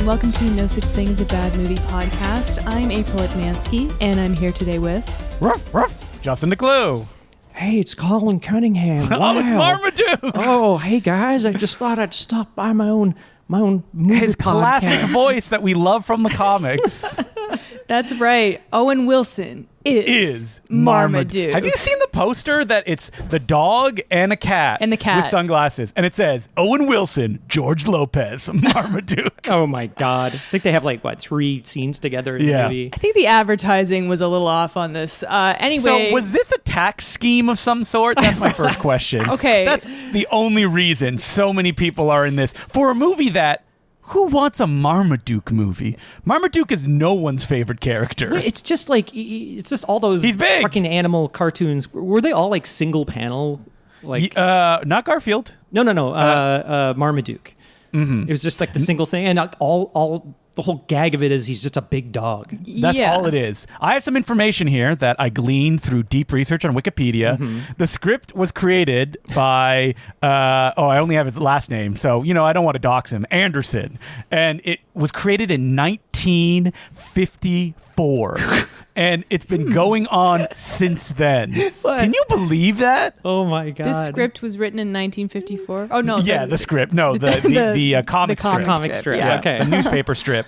and welcome to No Such Thing as a Bad Movie podcast. I'm April Atmansky, and I'm here today with... Ruff, ruff, Justin DeClue. Hey, it's Colin Cunningham. Wow. Oh, it's Marmaduke. Oh, hey guys, I just thought I'd stop by my own movie His podcast. classic voice that we love from the comics. That's right, Owen Wilson is Marmaduke. Have you seen the poster that it's the dog and a cat? And the cat. With sunglasses. And it says, Owen Wilson, George Lopez, Marmaduke. Oh my God. I think they have 3 scenes together in the movie. I think the advertising was a little off on this. Anyway. So was this a tax scheme of some sort? That's my first question. Okay. That's the only reason so many people are in this. For a movie that, who wants a Marmaduke movie? Marmaduke is no one's favorite character. It's just all those He's big. fucking animal cartoons. Were they all single panel? Not Garfield. No. Marmaduke. Mm-hmm. It was just the single thing, and all the whole gag of it is he's just a big dog. That's all it is. I have some information here that I gleaned through deep research on Wikipedia. Mm-hmm. The script was created by, I only have his last name, so, I don't want to dox him, Anderson. And it was created in 1954. And it's been going on since then. What? Can you believe that? Oh my God. This script was written in 1954? Oh, no. Yeah, the script. No, the comic strip. Comic strip, yeah. Okay. The newspaper strip.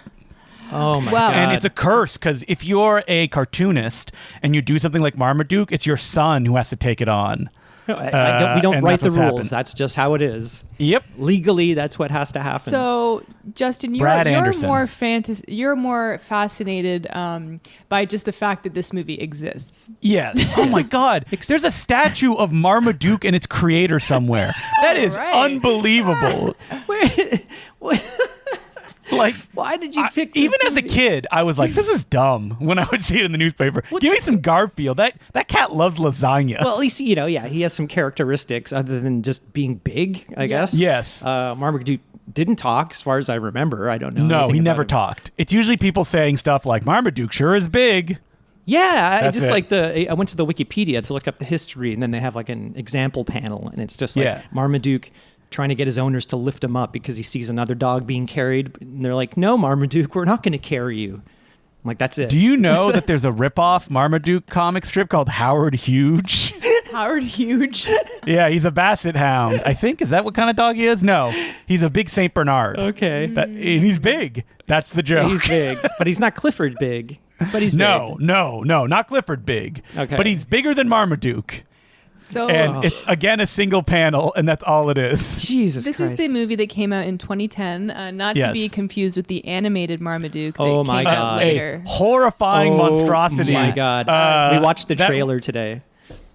Oh my Wow. God. And it's a curse because if you're a cartoonist and you do something like Marmaduke, it's your son who has to take it on. We don't and write that's the what's rules. happened. That's just how it is. Yep. Legally, that's what has to happen. So, Justin, you're Anderson. you're more fascinated by just the fact that this movie exists. Yes. Oh my God. There's a statue of Marmaduke and its creator somewhere. That is unbelievable. Why did you pick this even as a movie? kid, I was like, this is dumb when I would see it in the newspaper. Give me some Garfield. That cat loves lasagna. Well, at least, he has some characteristics other than just being big, I guess. Yes. Marmaduke didn't talk, as far as I remember. I don't know. No, anything he about never him. talked. It's usually people saying stuff like, Marmaduke sure is big. Yeah, That's I went to the Wikipedia to look up the history, and then they have an example panel, and it's just Marmaduke trying to get his owners to lift him up because he sees another dog being carried. And they're like, no, Marmaduke, we're not going to carry you. I'm like, that's it. Do you know that there's a ripoff Marmaduke comic strip called Howard Huge? Howard Huge. Yeah, he's a basset hound. I think. Is that what kind of dog he is? No, he's a big Saint Bernard. Okay. And he's big. That's the joke. He's big, but he's not Clifford big. But he's No, big. not Clifford big. Okay. But he's bigger than Marmaduke. So, And it's, again, a single panel, and that's all it is. Jesus this Christ. is the movie that came out in 2010, not to be confused with the animated Marmaduke that Oh came my out God. later. A horrifying monstrosity. Oh my God. We watched the trailer today.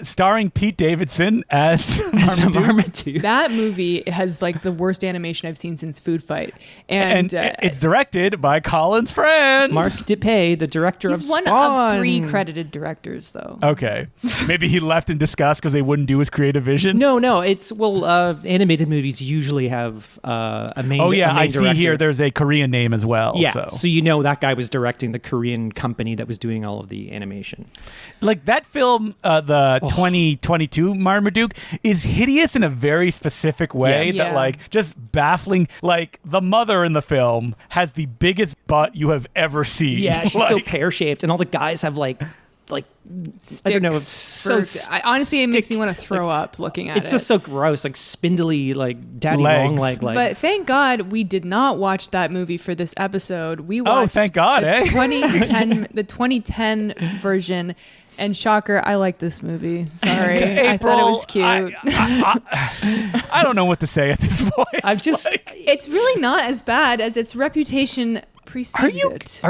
Starring Pete Davidson as As a Marmaduke. Marmaduke. That movie has the worst animation I've seen since Food Fight. And, it's directed by Colin's friend. Mark DePay, the director of he's one Spawn. of 3 credited directors, though. Okay. Maybe he left in disgust because they wouldn't do his creative vision. No, it's animated movies usually have a main. Oh yeah, a main I see director. here. There's a Korean name as well. Yeah, so that guy was directing the Korean company that was doing all of the animation. Like that film, the 2022 Marmaduke is hideous in a very specific way. Yes. That Yeah. just baffling. Like the mother in the film has the biggest butt you have ever seen. Yeah, she's so pear shaped, and all the guys have I don't know. It's so honestly, it makes me want to throw up looking at it. It's just so gross, spindly, daddy Legs. long legs. But thank God we did not watch that movie for this episode. We Oh, watched thank God, the eh? 2010 version. And shocker, I like this movie. Sorry, I April, thought it was cute. I don't know what to say at this point. I've just It's really not as bad as its reputation preceded it.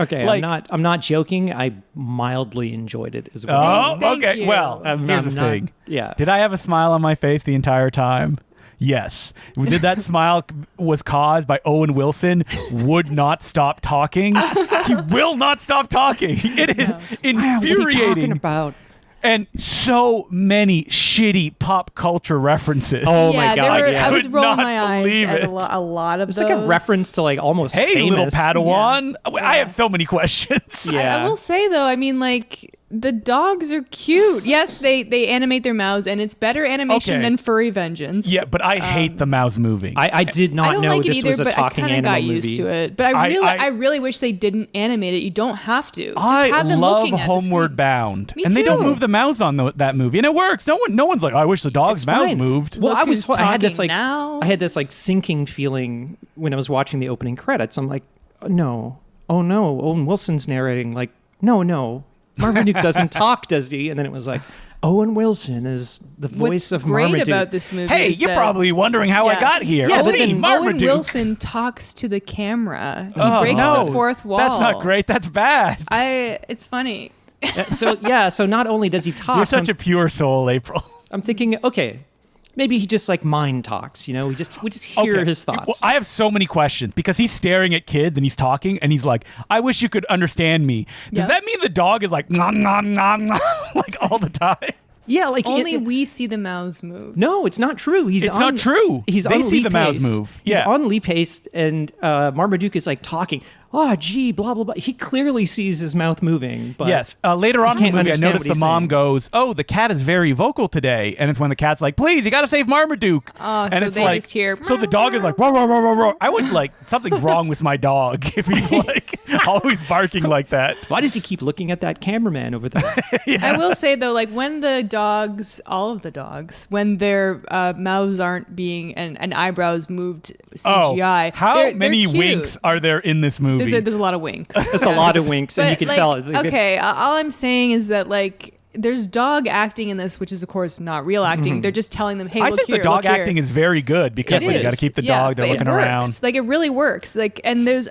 okay. I'm not joking. I mildly enjoyed it as well. Oh, Thank okay. you. Well, here's the thing. Yeah. Did I have a smile on my face the entire time? Yes. Did that smile was caused by Owen Wilson would not stop talking? He will not stop talking. It is infuriating. What are you talking about? And so many shitty pop culture references. Oh my God! I was Could rolling not my eyes believe at it. a lot of It's those. like a reference to almost Hey, famous. little Padawan. I have so many questions. Yeah. I will say though, I mean, The dogs are cute. Yes, they animate their mouths, and it's better animation Okay. than Furry Vengeance. Yeah, but I hate the mouse moving. I did I not don't know like it this either, was a but I talking kind of animal got movie. used to it. But I really wish they didn't animate it. You don't have to. Just I have them love looking at the Homeward screen. Bound, Me and they don't too. move the mouse on that movie, and it works. No one's like, I wish the dog's It's mouth fine. moved. Well, Look I who's had this talking like now. I had this like sinking feeling when I was watching the opening credits. I'm like, no, oh no, Owen Wilson's narrating. Like, no, Marmaduke doesn't talk, does he? And then it was like, Owen Wilson is the voice What's of great Marmaduke. about this movie Hey, is you're that probably wondering how I Yeah. got here. Yeah, It's but me, then Owen Marmaduke. Wilson talks to the camera. He Oh, breaks no. the fourth wall. That's not great. That's bad. It's funny. So not only does he talk, You're such a pure soul, April. I'm thinking, okay, maybe he just like mind talks. You know, we just hear his thoughts. Well, I have so many questions because he's staring at kids and he's talking and he's like, I wish you could understand me. Does Yeah. that mean the dog is like, nom, nom, nom, nom, like all the time? yeah, like Only we see the mouths move. No, it's not true. It's not true. He's They on see Lee the mouths Pace. move. He's Yeah. on Lee Pace, and Marmaduke is like talking. Oh, gee, blah blah blah. He clearly sees his mouth moving. But Yes. Later on in the can't movie, I understand noticed what the he's mom saying. goes, "Oh, the cat is very vocal today," and it's when the cat's like, "Please, you got to save Marmaduke." Oh, and so it's they like, just hear, so the dog is like, "Roar, roar, roar, roar, roar." I would like something's wrong with my dog if he's like always barking like that. why does he keep looking at that cameraman over there? I will say though, like when the dogs, all of the dogs, when their mouths aren't being and eyebrows moved CGI. how they're many cute. winks are there in this movie? There's a lot of winks. There's a lot of winks, and you can like, tell. Okay, all I'm saying is that like there's dog acting in this, which is of course not real acting. They're just telling them, hey, I look think here, the dog look here. acting is very good because It like, you is. got to keep the Yeah, dog. They're but looking it works. around. Like it really works. Like and there's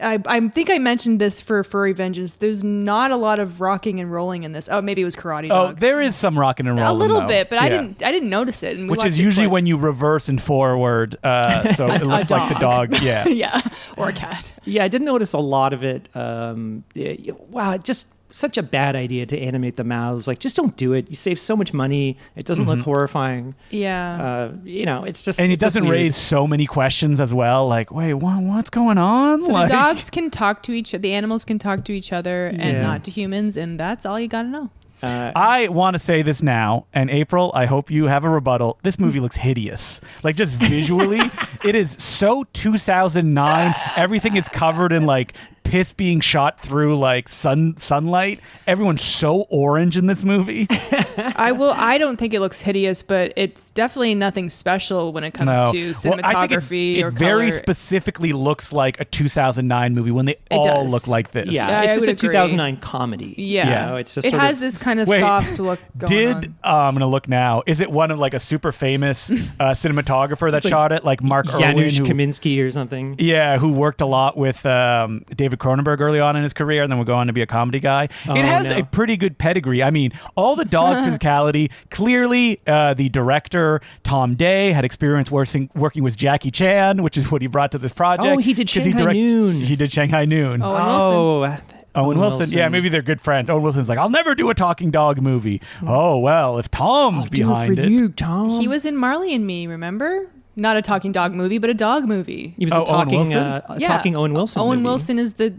I think I mentioned this for Furry Vengeance. There's not a lot of rocking and rolling in this. Oh, maybe it was Karate Oh, Dog. there is some rocking and rolling. A little though. bit, but Yeah. I didn't notice it. And we Which watched is it usually quick. when you reverse and forward, so it looks like the dog. Yeah. yeah, or a cat. Yeah, I did notice a lot of it. Wow, just such a bad idea to animate the mouths. Like, just don't do it. You save so much money. It doesn't look horrifying. Yeah. It's just And it it's just doesn't weird. raise so many questions as well. Like, wait, what's going on? So like, the dogs can talk to each other. The animals can talk to each other and Yeah. not to humans, and that's all you got to know. I want to say this now, and April, I hope you have a rebuttal. This movie looks hideous. Like, just visually, it is so 2009. Everything is covered in like piss being shot through like sunlight. Everyone's so orange in this movie. I don't think it looks hideous, but it's definitely nothing special when it comes No. to Well, I think cinematography it or very color. specifically looks like a 2009 I movie when they all does. look like this. Yeah, Yeah, it's I just a would agree. 2009 comedy. Yeah. You know, it's just it sort has of, this kind of Wait, soft look going on. I'm gonna look now. Is it one of like a super famous cinematographer that It's like shot it, like Mark Irwin, Janusz who, Kaminski or something. yeah, who worked a lot with David Cronenberg early on in his career, and then would go on to be a comedy guy. Oh, it has no. a pretty good pedigree. I mean, all the dog physicality. Clearly, the director Tom Day had experience working with Jackie Chan, which is what he brought to this project. Oh, he did 'cause Shanghai Noon. He did Shanghai Noon. Owen Wilson. Owen Wilson. Yeah, maybe they're good friends. Owen Wilson's like, I'll never do a talking dog movie. Oh, well, if Tom's behind it. Tom. He was in Marley and Me, remember? Not a talking dog movie, but a dog movie. He was Oh, a Owen talking, Wilson? talking Owen Wilson. Owen movie. Wilson is the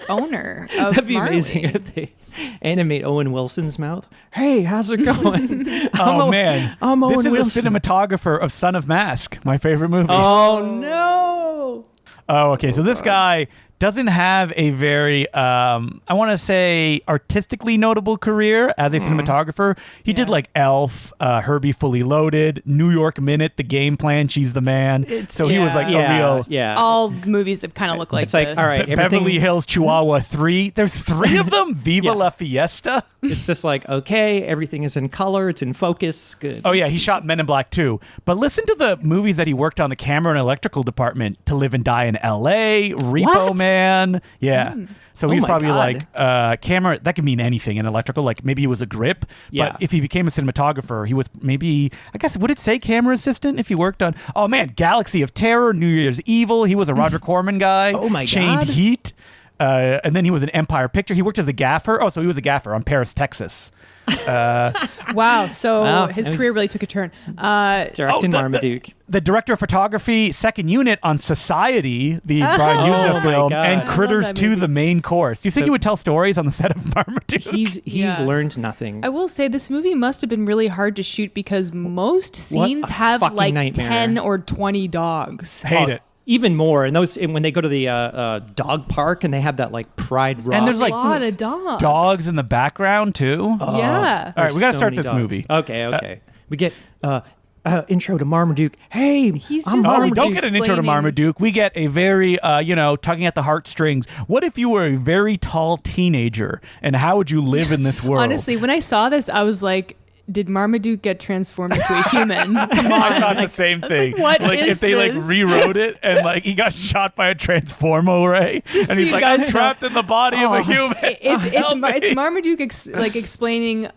owner of That'd be Marley. amazing if they animate Owen Wilson's mouth. Hey, how's it going? Oh, man. I'm Owen this is Wilson. the cinematographer of Son of Mask, my favorite movie. Oh no! Oh, okay. So this guy doesn't have a very, I want to say, artistically notable career as a cinematographer. He did like Elf, Herbie Fully Loaded, New York Minute, The Game Plan, She's the Man. So he was like a real... Yeah. All movies that kind of look like It's like, this. all right, Beverly everything. Hills Chihuahua 3. There's 3 of them? Viva Yeah. La Fiesta? It's just like, okay, everything is in color, it's in focus, good. Oh, yeah, he shot Men in Black 2. But listen to the movies that he worked on the camera and electrical department. To Live and Die in L.A., Repo What? Man. Yeah. So Oh he's my probably God. like camera. That could mean anything in electrical. Like maybe he was a grip. Yeah. But if he became a cinematographer, he was maybe, I guess, would it say camera assistant if he worked on, oh man, Galaxy of Terror, New Year's Evil. He was a Roger Corman guy. Oh my Chained God. Heat. And then he was an Empire Picture. He worked as a gaffer. Oh, so he was a gaffer on Paris, Texas. Wow. So Wow. his That career was- really took a turn. Directing Marmaduke. The director of photography, second unit on Society, the Brian Usna my film, God. and I love Critters that 2, movie. the main course. Do you think he would tell stories on the set of Marmaduke? He's Yeah. learned nothing. I will say this movie must have been really hard to shoot because most scenes a have fucking like nightmare. 10 or 20 dogs. Hate it. Even more, and when they go to the dog park and they have that like Pride Rock. And there's A like lot of dogs. dogs in the background too. Yeah. All right, we got to so start many this dogs. movie. Okay. We get intro to Marmaduke. Hey, He's I'm just, Oh, we like, Marmaduke. don't get an intro to explaining- Marmaduke. We get a very, tugging at the heartstrings. What if you were a very tall teenager, and how would you live in this world? Honestly, when I saw this, I was like, did Marmaduke get transformed into a human? Come on. I thought Like, the same thing. what like is if they this? like rewrote it and like he got shot by a transformo ray, and so he's you like, guys I'm trapped in the body of a human. it's Marmaduke explaining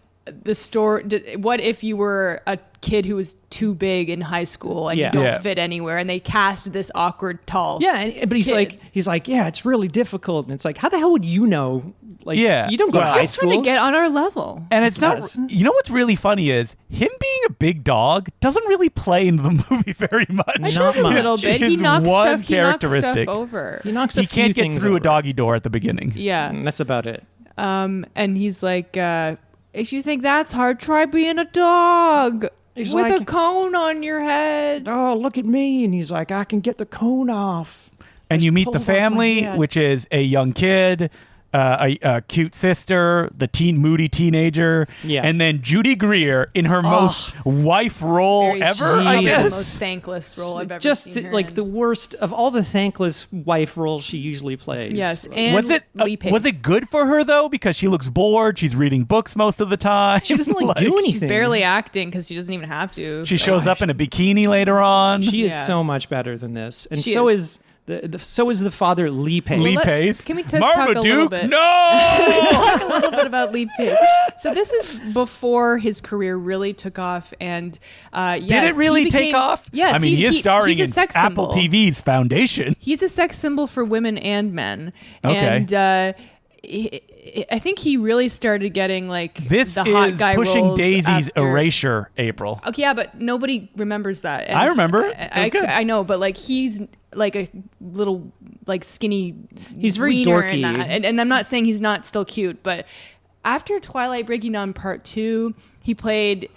the story. What if you were a kid who was too big in high school and Yeah. you don't Yeah. fit anywhere, and they cast this awkward tall. But he's kid. like, yeah, it's really difficult, and it's like, how the hell would you know? Like, Yeah. you don't go Well, to high just trying school. to get on our level. And it's not. Yes. You know what's really funny is him being a big dog doesn't really play into the movie very much. Not Just a much. little bit. He His knocks one stuff. He knocks stuff characteristic. over. He knocks a He few can't get things through a over. doggy door at the beginning. Yeah. And that's about it. And he's like, if you think that's hard, try being a dog He's with a like- cone on your head. Oh, look at me. And he's like, I can get the cone off. And you meet pulled the off my family, head. which is a young kid, a cute sister, the moody teenager, Yeah. and then Judy Greer in her most wife role Very ever, cheesy. I Probably the guess. most thankless role I've ever Just seen her like in. the worst of all the thankless wife roles she usually plays. Yes, and Was it Lee Pace. was it good for her though? Because she looks bored. She's reading books most of the time. She doesn't like do She's anything. barely acting because she doesn't even have to. She shows up in a bikini later on. She is Yeah. so much better than this, and She so is. is so is the father Lee Pace. Lee let's- Pace. can we just talk a little Marmaduke? bit? No. Talk a little bit about Lee Pace. So this is before his career really took off, and yes, Did it really he take became- off? Yes, I mean, he is starring he's a in sex Apple symbol. TV's Foundation. He's a sex symbol for women and men. Okay. And I think he really started getting like This the hot is guy Pushing roles Daisy's after- Erasure, April. Okay, yeah, but nobody remembers that. And I remember it. It was good. I know, but like he's like a little like skinny. He's very wiener in dorky. that. And I'm not saying he's not still cute, but after Twilight Breaking Dawn Part 2, he played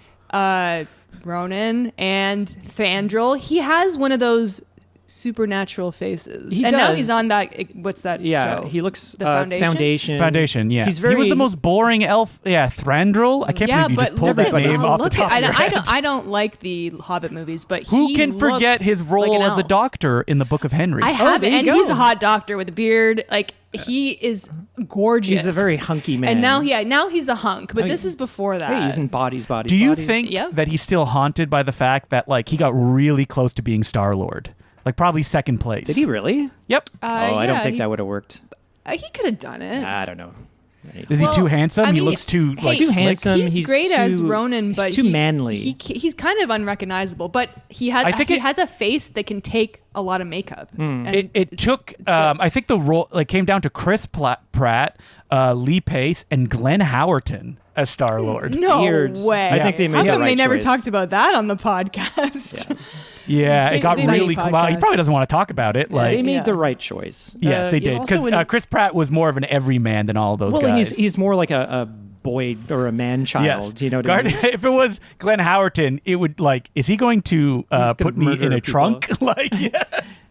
Ronan and Thandril. He has one of those supernatural faces. He and now does. he's on that. What's that Yeah, show? he looks The Foundation? Foundation, yeah. He's He very was the most boring elf. Yeah, Thrandril. I can't Yeah, believe you but just pulled look that at- name off the look top at- of your head. I don't like the Hobbit movies, but Who he can forget looks his role like an as a elf. doctor in the Book of Henry? I have, there you and go. he's a hot doctor with a beard. Like he is gorgeous. He's a very hunky man. And now he's a hunk. But this is before that. Hey, he's in bodies. Do you bodies. think Yep. that he's still haunted by the fact that like he got really close to being Star-Lord? Like probably second place. Did he really? Yep. I don't think that would have worked. He could have done it. I don't know. Is he too handsome? I he mean, looks too hey, like too slick? handsome. He's great as too- Ronan, he's but too manly. He's kind of unrecognizable. But he has I think he it- has a face that can take a lot of makeup. And It it's- took. it's good. I think the role like came down to Chris Pratt, Lee Pace, and Glenn Howerton as Star-Lord. No Weird. way. I think they made How the come they right never choice. talked about that on the podcast? Yeah, it got They really made cool. Well, he podcasts. probably doesn't want to talk about it. Like, They made Yeah. the right choice. yes, they he's did. also Because in- Chris Pratt was more of an everyman than all those well, guys. he's more like a boy or a man child. You know what I mean? If it was Glenn Howerton, it would like, is he going to gonna put me murder in a people. trunk? Like, yeah.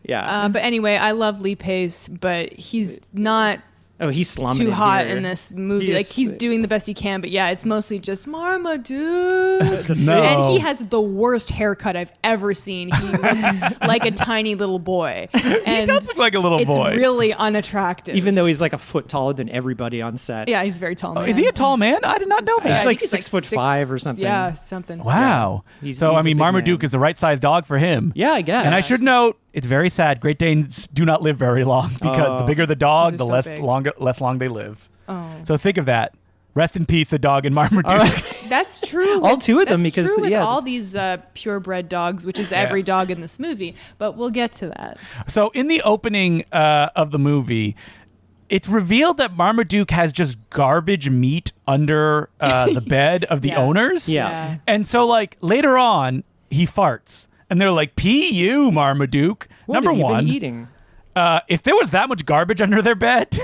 Yeah. But anyway, I love Lee Pace, but he's not oh, he's slumming too it hot here. in this movie. He Like is- he's doing the best he can, but yeah, it's mostly just Marmaduke. No. And he has the worst haircut I've ever seen. He looks like a tiny little boy. And He does look like a little it's boy. really unattractive. Even though he's like a foot taller than everybody on set. yeah, he's very tall. Man. Is he a tall man? I did not know He's that. I like think 6'5" or something. Yeah, something. Wow. He's- So, he's I a mean, big Marmaduke man. is the right sized dog for him. Yeah, I guess. And I should note, it's very sad. Great Danes do not live very long because the bigger the dog, Those the are so big. less long they live. Oh. So think of that. Rest in peace, the dog in Marmaduke. That's true. All two of them, That's because, true with yeah. all these purebred dogs, which is every dog in this movie. But we'll get to that. So in the opening of the movie, it's revealed that Marmaduke has just garbage meat under the bed of the owners. Yeah. And so, like, later on, he farts. And they're like, P.U., Marmaduke. What Number have you one. been eating? If there was that much garbage under their bed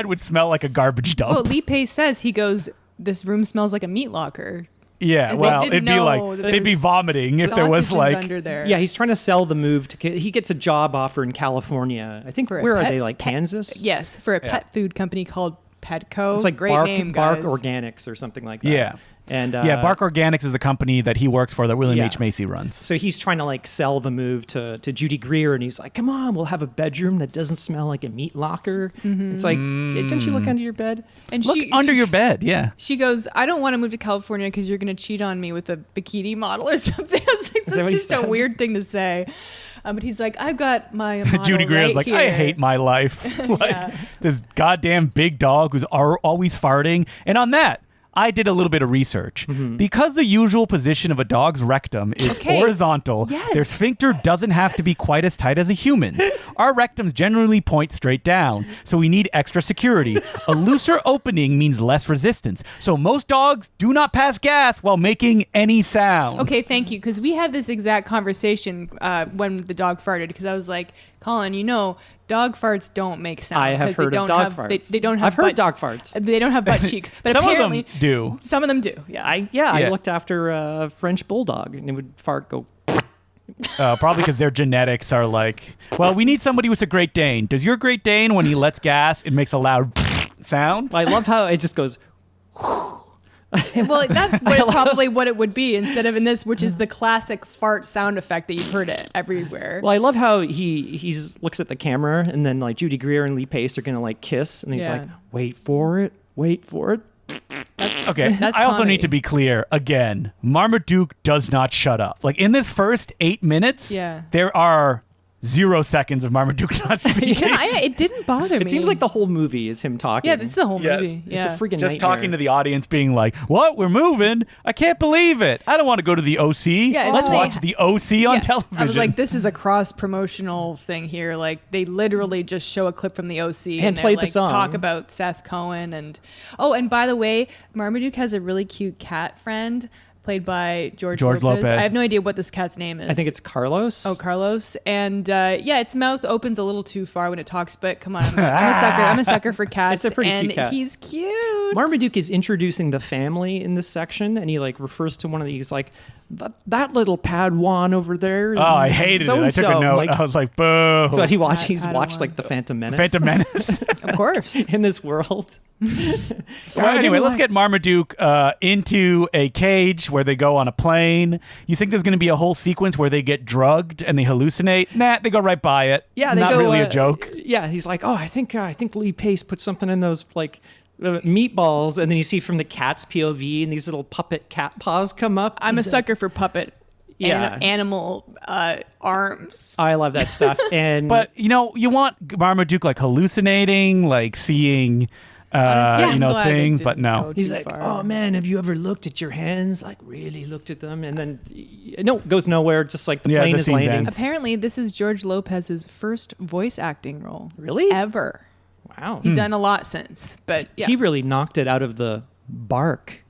would smell like a garbage dump. Well, Lee Pace says, he goes, this room smells like a meat locker. Yeah, And well, they it'd didn't be know like that they'd be there's vomiting if there was sausages like under there. Yeah, he's trying to sell the move to. He gets a job offer in California. I think For a where are pet- they? Like pet- Kansas? Yes, for a pet food company called Petco. It's like great Bark, name, Bark guys. Organics or something like that. Yeah. And Bark Organics is the company that he works for that William Yeah. H. Macy runs. So he's trying to like sell the move to Judy Greer, and he's like, "Come on, we'll have a bedroom that doesn't smell like a meat locker." It's like, don't you look under your bed? And Look under your bed, yeah. She goes, I don't want to move to California because you're going to cheat on me with a bikini model or something. I was like, Is that that's what he just a said? weird thing to say. But he's like, I've got my model Judy Greer's right like, here. I hate my life. Like Yeah. this goddamn big dog who's always farting. And on that, I did a little bit of research. Because the usual position of a dog's rectum is Okay. horizontal, Yes. their sphincter doesn't have to be quite as tight as a human's. Our rectums generally point straight down, so we need extra security. A looser opening means less resistance. So most dogs do not pass gas while making any sound. Okay, thank you. Because we had this exact conversation when the dog farted. Because I was like, Colin, dog farts don't make sound. I have 'cause they heard of don't dog have, farts. They don't have I've heard butt- dog farts. They don't have butt cheeks. But Some of apparently, them do. Some of them do. Yeah. I Yeah. looked after a French bulldog, and it would fart go. Probably because their genetics are like, well, we need somebody who's a Great Dane. Does your Great Dane, when he lets gas, it makes a loud sound? I love how it just goes. Well, that's probably what it would be instead of in this, which is the classic fart sound effect that you've heard it everywhere. Well, I love how he looks at the camera, and then like Judy Greer and Lee Pace are gonna like kiss, and he's Yeah. like, wait for it. Okay, That's I also comedy. need to be clear again. Marmaduke does not shut up. Like in this first 8 minutes, Yeah. there are 0 seconds of Marmaduke not speaking. Yeah, it didn't bother me. It seems like the whole movie is him talking. Yeah, it's the whole Yeah. movie. It's Yeah. a freaking Just nightmare. talking to the audience, being like, "What? We're moving? I can't believe it! I don't want to go to the OC. Yeah, and Let's then they- watch the OC on Yeah. television." I was like, this is a cross promotional thing here. Like they literally just show a clip from the OC And they, play the like, song. talk about Seth Cohen and by the way, Marmaduke has a really cute cat friend played by George Lopez. I have no idea what this cat's name is. I think it's Carlos. Oh, Carlos. And its mouth opens a little too far when it talks, but come on, I'm a sucker. I'm a sucker for cats. It's a pretty and cute cat. he's cute. Marmaduke is introducing the family in this section, and he like refers to one of these like that little Padawan over there. Is "Oh, I hated it. I took so-and-so." a note. Like, I was like, boo." so he's Padawan. watched like the Phantom Menace. Phantom Menace. Of course. in this world. Well, anyway, let's get Marmaduke into a cage where they go on a plane. You think there's going to be a whole sequence where they get drugged and they hallucinate? Nah, they go right by it. Yeah, they not go, really a joke. Yeah, he's like, oh, I think Lee Pace put something in those like meatballs, and then you see from the cat's POV, and these little puppet cat paws come up. I'm a sucker for puppet Yeah. animal arms. I love that stuff. And But you want Marmaduke like hallucinating, like seeing, Honestly, I'm glad they things. But didn't no, go he's too like, far. oh man, have you ever looked at your hands? Like really looked at them, and then no, it goes nowhere. Just like the Yeah, plane the is scene's landing. end. Apparently, this is George Lopez's first voice acting role. Really? Ever. Wow, He's done a lot since, but yeah. he really knocked it out of the bark.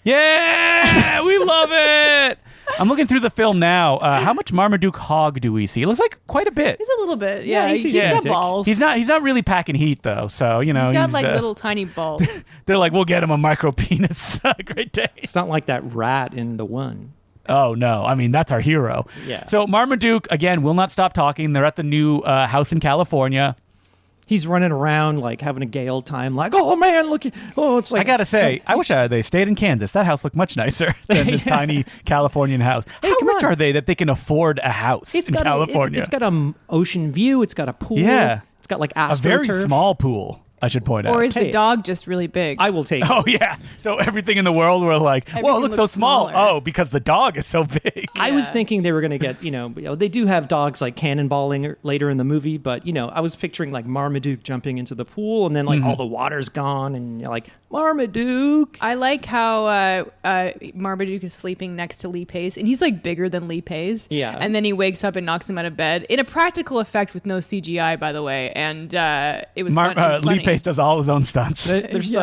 yeah, we love it. I'm looking through the film now. How much Marmaduke hog do we see? It looks like quite a bit. He's a little bit. Yeah, Yeah, he's he's got gigantic. balls. He's not really packing heat though. So He's got like he's, little tiny balls. They're like, we'll get him a micro penis. Great day. It's not like that rat in the one. Oh no! I mean, that's our hero. Yeah. So Marmaduke again will not stop talking. They're at the new house in California. He's running around like having a gay old time, like, oh man, look, it's like I gotta say, I wish they stayed in Kansas. That house looked much nicer than this tiny Californian house. How come rich on. are they that they can afford a house in California? It's got a ocean view. It's got a pool. Yeah. It's got like a very AstroTurf. small pool. I should point out. Or is Hey. the dog just really big? I will take it. Oh yeah. So everything in the world we're like, whoa, it Everything looks so looks small. smaller. Oh, because the dog is so big. I was Yeah. thinking they were going to get, they do have dogs like cannonballing later in the movie, but, I was picturing like Marmaduke jumping into the pool and then like all the water's gone and you're like, Marmaduke. I like how Marmaduke is sleeping next to Lee Pace, and he's like bigger than Lee Pace. Yeah. And then he wakes up and knocks him out of bed in a practical effect with no CGI, by the way. And it was, fun, it was Lee funny. Pace does all his own stunts. There's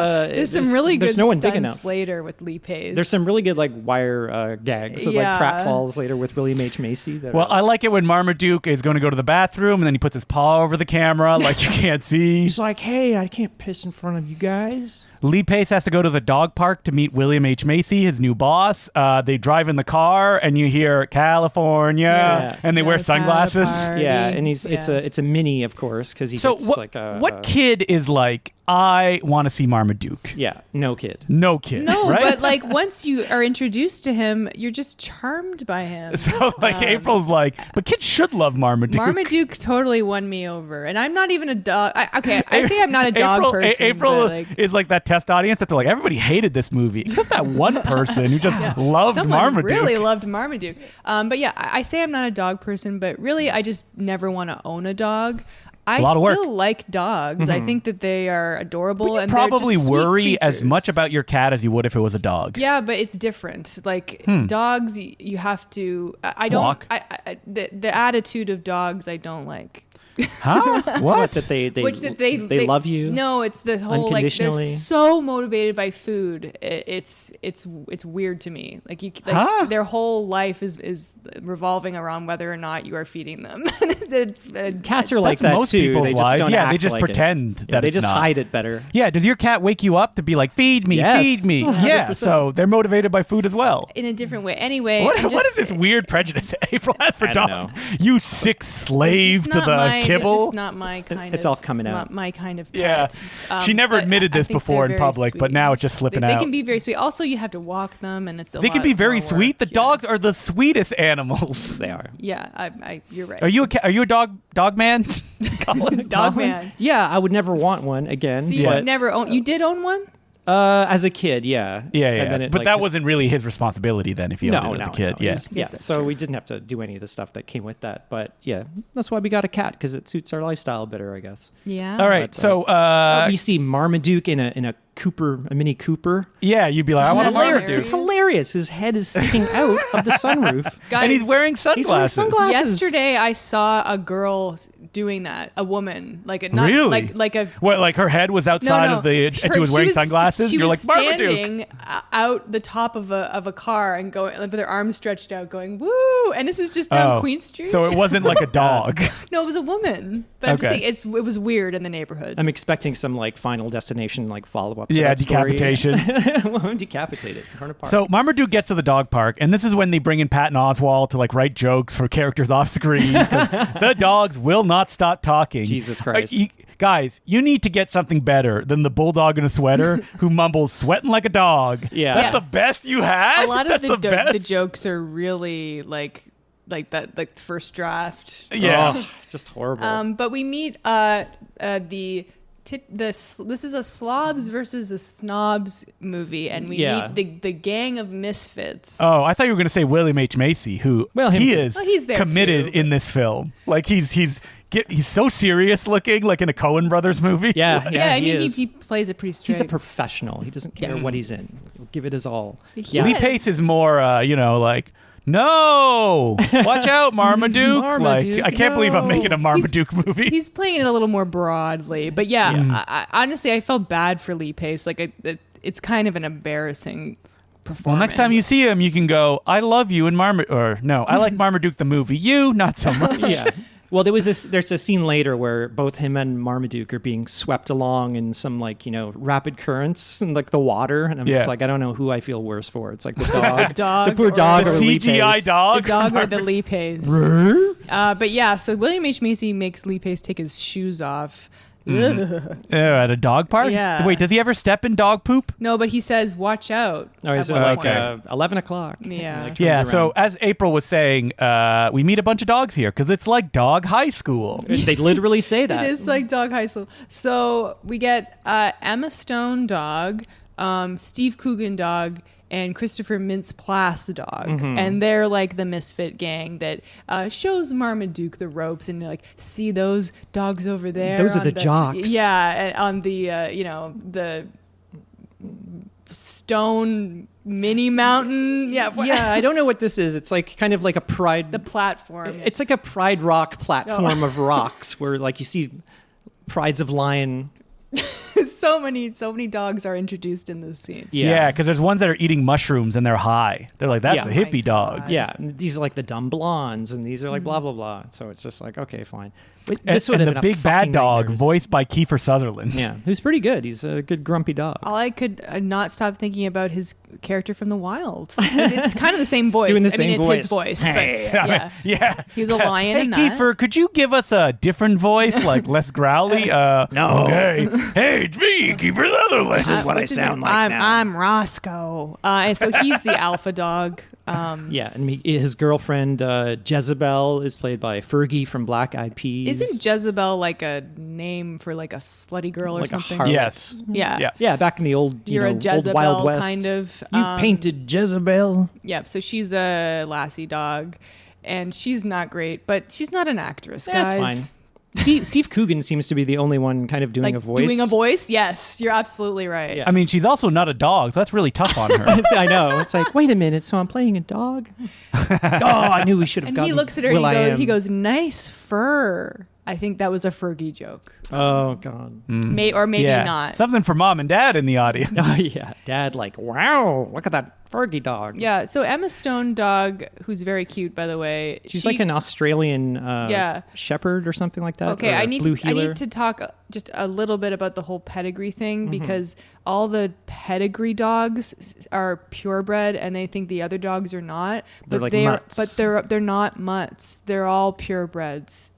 some really good there's no one big stunts enough. later with Lee Pace. There's some really good like wire gags of like Yeah. pratfalls later with William H. Macy. That Well, are, I like it when Marmaduke is going to go to the bathroom and then he puts his paw over the camera like you can't see. he's like, hey, I can't piss in front of you guys. Lee Pace has to go to the dog park to meet William H. Macy, his new boss. They drive in the car and you hear California Yeah. and they wear Let's have a sunglasses. party. Yeah, and it's Yeah. a mini, of course, because he So gets what, like a what kid is like, I want to see Marmaduke? Yeah, no kid. No kid, No, right? but like once you are introduced to him, you're just charmed by him. So like April's like, but kids should love Marmaduke. Marmaduke totally won me over, and I'm not even a dog. I say I'm not a dog April, person. April but, like, is like that test audience that's like everybody hated this movie except that one person who just loved someone Marmaduke. really loved Marmaduke. But yeah, I say I'm not a dog person, but really, I just never want to own a dog. I lot of work. still like dogs. I think that they are adorable. But you and probably they're just sweet worry as creatures. much about your cat as you would if it was a dog. Yeah, but it's different. Like dogs, you have to. I don't. Walk? The attitude of dogs, I don't like. Huh? What? That they Which that they love you. No, it's the whole like they're unconditionally? so motivated by food. It's weird to me. Like Huh? their whole life is revolving around whether or not you are feeding them. Cats are like That's that most too. people's They just lives. don't Yeah, act they just like it. pretend Yeah, that they it's just not. hide it better. Yeah, does your cat wake you up to be like, feed me, Yes. feed me? Yeah, 100%. so they're motivated by food as well. in a different way. Anyway, What, I'm what is just- this weird prejudice April has for I don't dogs? You sick slave It's to not the my- they're kibble. just not my kind It's of. all coming out. My kind of. Yeah. Pet. She never but admitted I this think before they're in very public, but sweet. now it's just slipping They out. can be very sweet. Also, you have to walk them, and it's a They can lot be very more sweet. The work. Yeah. dogs are the sweetest animals. They are. Yeah, you're right. Are you a dog man? Colin? dog man? Yeah, I would never want one again. So you but never own? You did own one? as a kid, yeah. Yeah, And yeah. then it, But like, that wasn't really his responsibility then if he owned no, it no, as a kid. no. Yeah. It was- Yes, that's so we didn't have to do any of the stuff that came with that. But yeah, that's why we got a cat because it suits our lifestyle better, I guess. Yeah. All right. But, So we see Marmaduke in a Mini Cooper. yeah, you'd be like, I want a Isn't that Marmaduke. hilarious? It's hilarious. His head is sticking out of the sunroof. Guys, And he's wearing sunglasses. sunglasses. yesterday I saw a girl doing that. A woman, like a not Really? like a. What, like her head was outside of the, and she was wearing sunglasses? She You're was like, Marmaduke. standing out the top of a car and going like, with her arms stretched out, going woo. And this is just down Queen Street. So it wasn't like a dog. no, it was a woman. But I'm just Okay. saying, it was weird in the neighborhood. I'm expecting some like Final Destination like follow up. Yeah, that story. decapitation. Decapitated. Torn apart. So Marmaduke gets to the dog park, and this is when they bring in Patton Oswalt to like write jokes for characters off screen. 'Cause the dogs will not stop talking. Jesus Christ. Guys, you need to get something better than the bulldog in a sweater who mumbles "sweating like a dog." Yeah. That's Yeah. the best you had. a lot of That's the best. the jokes are really like that, like first draft. Yeah. Ugh, just horrible. But we meet this is a slobs versus a snobs movie, and we Yeah. meet the gang of misfits. Oh, I thought you were going to say William H. Macy, who Well, him he too. is Well, he's there committed too, in this film. Like he's so serious looking, like in a Coen Brothers movie. yeah, I mean is. he plays it pretty straight. He's a professional. He doesn't care what he's in. He'll give it his all. Yeah. Lee Pace is more, like, no, watch out, Marmaduke. Marmaduke, like, I can't believe I'm no. making a Marmaduke movie. He's playing it a little more broadly, but I honestly I felt bad for Lee Pace. Like it's kind of an embarrassing performance. Well, next time you see him, you can go, I love you in Marmaduke. Or, no, I like Marmaduke the movie. You, not so much. Yeah. Well, there's a scene later where both him and Marmaduke are being swept along in some rapid currents and like the water, and I'm just like, I don't know who I feel worse for. It's like the dog, the poor dog, The or Lee CGI Pace. dog. the dog or the Lee Pace. But yeah, so William H. Macy makes Lee Pace take his shoes off. At a dog park? Yeah. Wait, does he ever step in dog poop? No, but he says, "Watch out." Or is at it one like point. 11 o'clock? Yeah. Like, turns Yeah, around. so as April was saying, we meet a bunch of dogs here because it's like dog high school. They literally say that. It is like dog high school. So we get Emma Stone dog, Steve Coogan dog, and Christopher Mintz-Plasse dog. And they're like the misfit gang that shows Marmaduke the ropes and like, see those dogs over there? Those are on the jocks. Yeah, and on the, the stone mini mountain. Yeah, Yeah, I don't know what this is. It's like kind of like a pride. the platform. It's like a Pride Rock platform of rocks where like you see prides of lion. so many dogs are introduced in this scene. Yeah, because there's ones that are eating mushrooms and they're high. They're like, that's Yeah. the Oh my hippie God. dogs. Yeah, and these are like the dumb blondes, and these are like blah blah blah. So it's just like, okay, fine. But And, this would and have the been a big bad fucking dog, nightmares. voiced by Kiefer Sutherland. Yeah, who's pretty good. He's a good grumpy dog. All I could not stop thinking about his character from The Wild. It's kind of the same voice. Doing the I same mean, it's voice. his voice. Hey. But yeah. Yeah. He's a lion Hey, in that. Kiefer, could you give us a different voice, like less growly? No. Okay. Hey, it's me, Kiefer Sutherland. This is what I What's his sound name? like now. I'm Roscoe. And so he's the alpha dog. Yeah, and his girlfriend Jezebel is played by Fergie from Black Eyed Peas. Isn't Jezebel like a name for like a slutty girl or Like a something? harlot. Yes. Yeah. Yeah. Yeah, back in the old, You're a old Jezebel Wild West. kind of. You painted Jezebel. Yeah, so she's a lassie dog, and she's not great, but she's not an actress, That's guys. fine. Steve Coogan seems to be the only one kind of doing Like a voice. doing a voice? Yes, you're absolutely right. Yeah. I mean, she's also not a dog, so that's really tough on her. I know. It's like, wait a minute. So I'm playing a dog. Oh, I knew we should have And gotten. he looks at her Will I and Am. he goes, "Nice fur." I think that was a Fergie joke. Oh God. Or maybe yeah. not. Something for mom and dad in the audience. Oh yeah. Dad, like, wow, look at that Fergie dog. Yeah, so Emma Stone dog, who's very cute, by the way. She's like an Australian Yeah. shepherd or something like that. Okay, or I a need blue to, I heeler. need to talk just a little bit about the whole pedigree thing because all the pedigree dogs are purebred and they think the other dogs are not. They're But like they're mutts. but they're not mutts. They're all purebreds.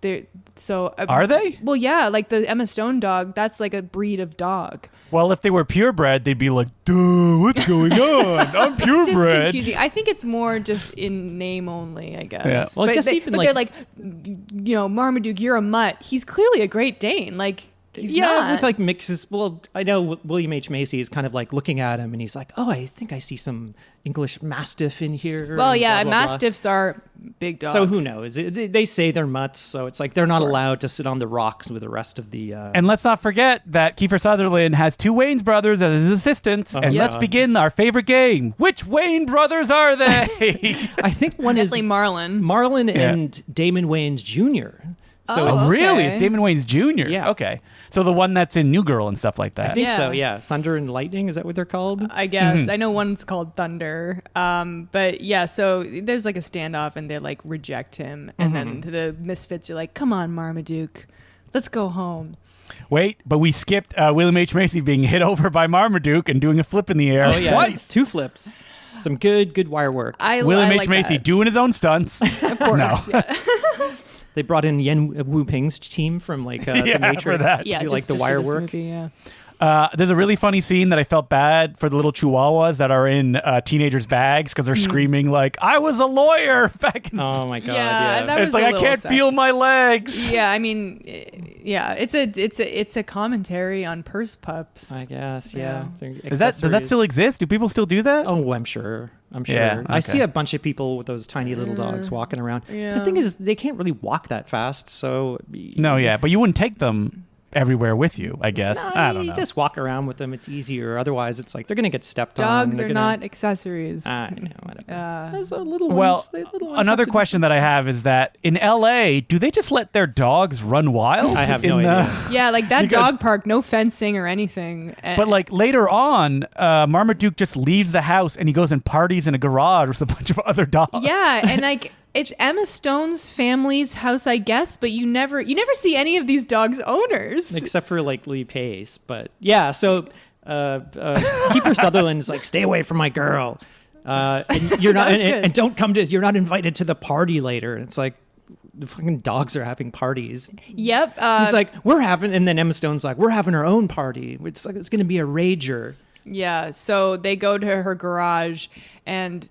Are they? Well, yeah, like the Emma Stone dog, that's like a breed of dog. Well, if they were purebred, they'd be like, duh, what's going on? I'm It's just purebred. confusing. I think it's more just in name only, I guess. Yeah. Well, I but guess they, even but like- they're like, Marmaduke, you're a mutt. He's clearly a Great Dane. Like, he's not. with like mixes. Well, I know William H. Macy is kind of like looking at him and he's like, oh, I think I see some English Mastiff in here. Well, and yeah, blah, blah, blah. Mastiffs are big dogs. So who knows? They say they're mutts, so it's like they're not allowed to sit on the rocks with the rest of the. And let's not forget that Kiefer Sutherland has two Wayne's brothers as his assistants. Oh, and yeah. let's begin our favorite game. Which Wayne brothers are they? I think one is Definitely Marlon. Marlon Yeah. and Damon Wayans Jr. So Oh, it's, Oh, really? Okay. It's Damon Wayans Jr. Yeah. Okay. So the one that's in New Girl and stuff like that. I think so. Yeah. Yeah, Thunder and Lightning. Is that what they're called? I guess. I know one's called Thunder. But yeah, so there's like a standoff and they like reject him. And then the misfits are like, come on, Marmaduke. Let's go home. Wait, but we skipped William H. Macy being hit over by Marmaduke and doing a flip in the air Oh yeah, twice. 2 flips. Some good wire work. William I H. like Macy that. doing his own stunts. Of course. No. Yeah. They brought in Yen Wu Ping's team from like Yeah, the for Matrix that. to Yeah, do just- like the just for wire this work. movie, yeah. There's a really funny scene that I felt bad for the little chihuahuas that are in teenagers' bags because they're screaming like, I was a lawyer back in Oh my god! Yeah, and that It's was like, a I little can't sad. feel my legs. Yeah, I mean, yeah, it's a commentary on purse pups. I guess. Yeah. Yeah. Does that still exist? Do people still do that? Oh, I'm sure. Yeah, I see okay. a bunch of people with those tiny little dogs walking around. Yeah. The thing is, they can't really walk that fast. So No, yeah, but you wouldn't take them everywhere with you, I guess. No, I don't you know. just walk around with them. It's easier. Otherwise, it's like they're gonna get stepped on. Dogs They're are gonna- not accessories. I know. Whatever. Those are little Well, ones. They little ones another have to do question that I have is that in LA, do they just let their dogs run wild? I have in no the- idea. Yeah, like that Because- dog park, no fencing or anything. But like later on, Marmaduke just leaves the house and he goes and parties in a garage with a bunch of other dogs. yeah, and like it's Emma Stone's family's house, I guess, but you never see any of these dogs' owners. Except for like Lee Pace, but yeah. So Kiefer Sutherland's like, stay away from my girl, and you're not, That was good. and don't come to. You're not invited to the party later. And it's like, the fucking dogs are having parties. Yep. He's like, we're having, and then Emma Stone's like, we're having our own party. It's like, it's going to be a rager. Yeah. So they go to her garage, and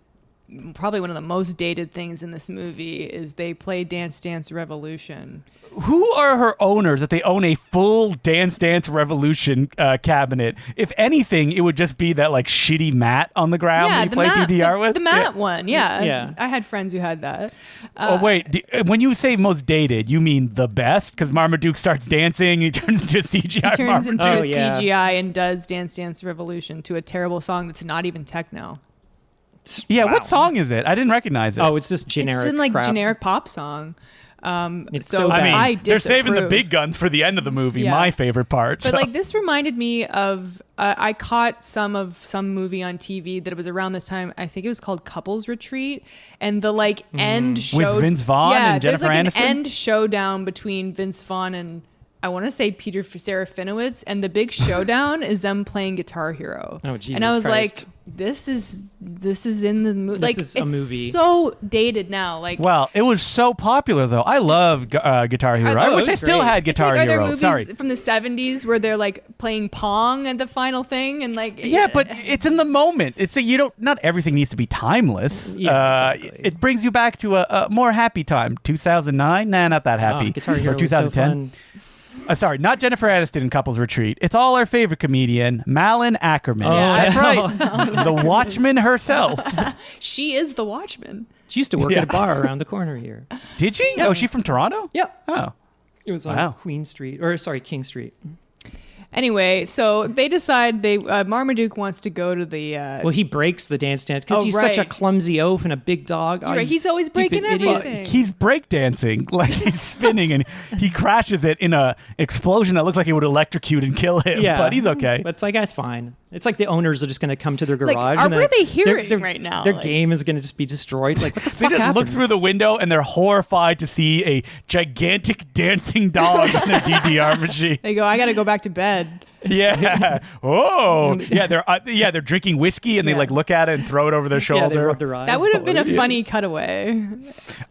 probably one of the most dated things in this movie is they play Dance Dance Revolution. Who are her owners that they own a full Dance Dance Revolution cabinet? If anything, it would just be that like shitty mat on the ground that you play DDR with. The mat one, yeah. Yeah. I had friends who had that. Oh, wait. When you say most dated, you mean the best? Because Marmaduke starts dancing and he turns into CGI He turns into Oh, a yeah. CGI and does Dance Dance Revolution to a terrible song that's not even techno. Yeah, Wow. what song is it? I didn't recognize it. Oh, it's just generic. It's just like crap. generic pop song. It's so so I bad. mean, they're saving the disapprove. big guns for the end of the movie, Yeah. my favorite part. But so. like this reminded me of I caught some movie on TV that it was around this time. I think it was called Couples Retreat, and the like end show Vince Vaughn yeah, and there's Jennifer like Aniston? an end showdown between Vince Vaughn and I want to say Peter Serafinowicz, and the big showdown is them playing Guitar Hero. Oh, Jesus And I was Christ. like, this is in the movie. This Like is it's a movie. so dated now. Like Well, it was so popular, though. I love Guitar Hero. I thought it wish I was still great. had it's Guitar like, are there Hero. movies Sorry. from the 70s where they're like playing Pong at the final thing and like Yeah, but it's in the moment. It's you don't. Not everything needs to be timeless. Yeah, exactly. It brings you back to a more happy time. 2009? Nah, not that happy. Oh, Guitar Hero Or 2010. was so fun. Sorry, not Jennifer Aniston in Couples Retreat. It's all our favorite comedian, Malin Ackerman. Yeah, That's right. The Watchman herself. she is the Watchman. She used to work Yeah. at a bar around the corner here. Did she? Yeah. Oh, is she from Toronto? Yeah. Oh. It was on Wow. Queen Street, or sorry, King Street. Anyway, so they decide Marmaduke wants to go to the. Well, he breaks the dance because Oh, he's such a right. clumsy oaf and a big dog. You're Oh, right, you he's always stupid breaking idiot. everything. He's breakdancing, like he's spinning, and he crashes it in a explosion that looks like it would electrocute and kill him. Yeah, But he's okay. But it's like, that's fine. It's like the owners are just going to come to their Like, garage. what and are they their- hearing right now? Their Like- game is going to just be destroyed. Like, what the They fuck just happened? look through the window and they're horrified to see a gigantic dancing dog on their DDR machine. They go, I got to go back to bed. Yeah. Oh. Yeah. They're drinking whiskey and they Yeah. like look at it and throw it over their Yeah, they shoulder. rub their eyes. That would have been a Yeah. funny cutaway.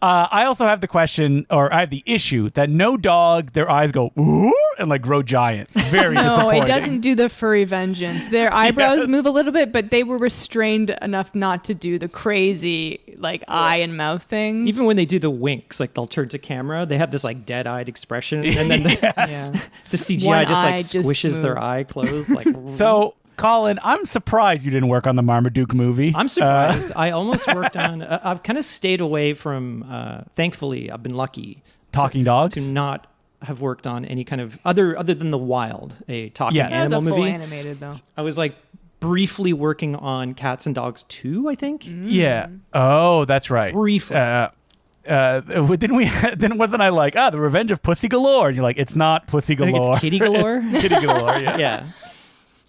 I also have the question, or I have the issue that no dog, their eyes go ooh and like grow giant. Very No, disappointing. it doesn't do the furry vengeance. Their eyebrows move a little bit, but they were restrained enough not to do the crazy like eye and mouth things. Even when they do the winks, like they'll turn to camera, they have this like dead-eyed expression, and then yeah. the CGI One just eye like just squishes their moves. eye closed. Like, So, Colin, I'm surprised you didn't work on the Marmaduke movie. I'm surprised. I almost worked on. I've kind of stayed away from. Thankfully, I've been lucky. Talking dogs? to not have worked on any kind of other than The Wild, a talking Yes. That was a animal full movie. animated though. I was like briefly working on Cats and Dogs 2, I think. Yeah. Oh, that's right. Briefly. Didn't we? Then wasn't I like, the Revenge of Pussy Galore? And you're like, it's not Pussy I think Galore. it's Kitty Galore. Kitty Galore. Yeah. Yeah.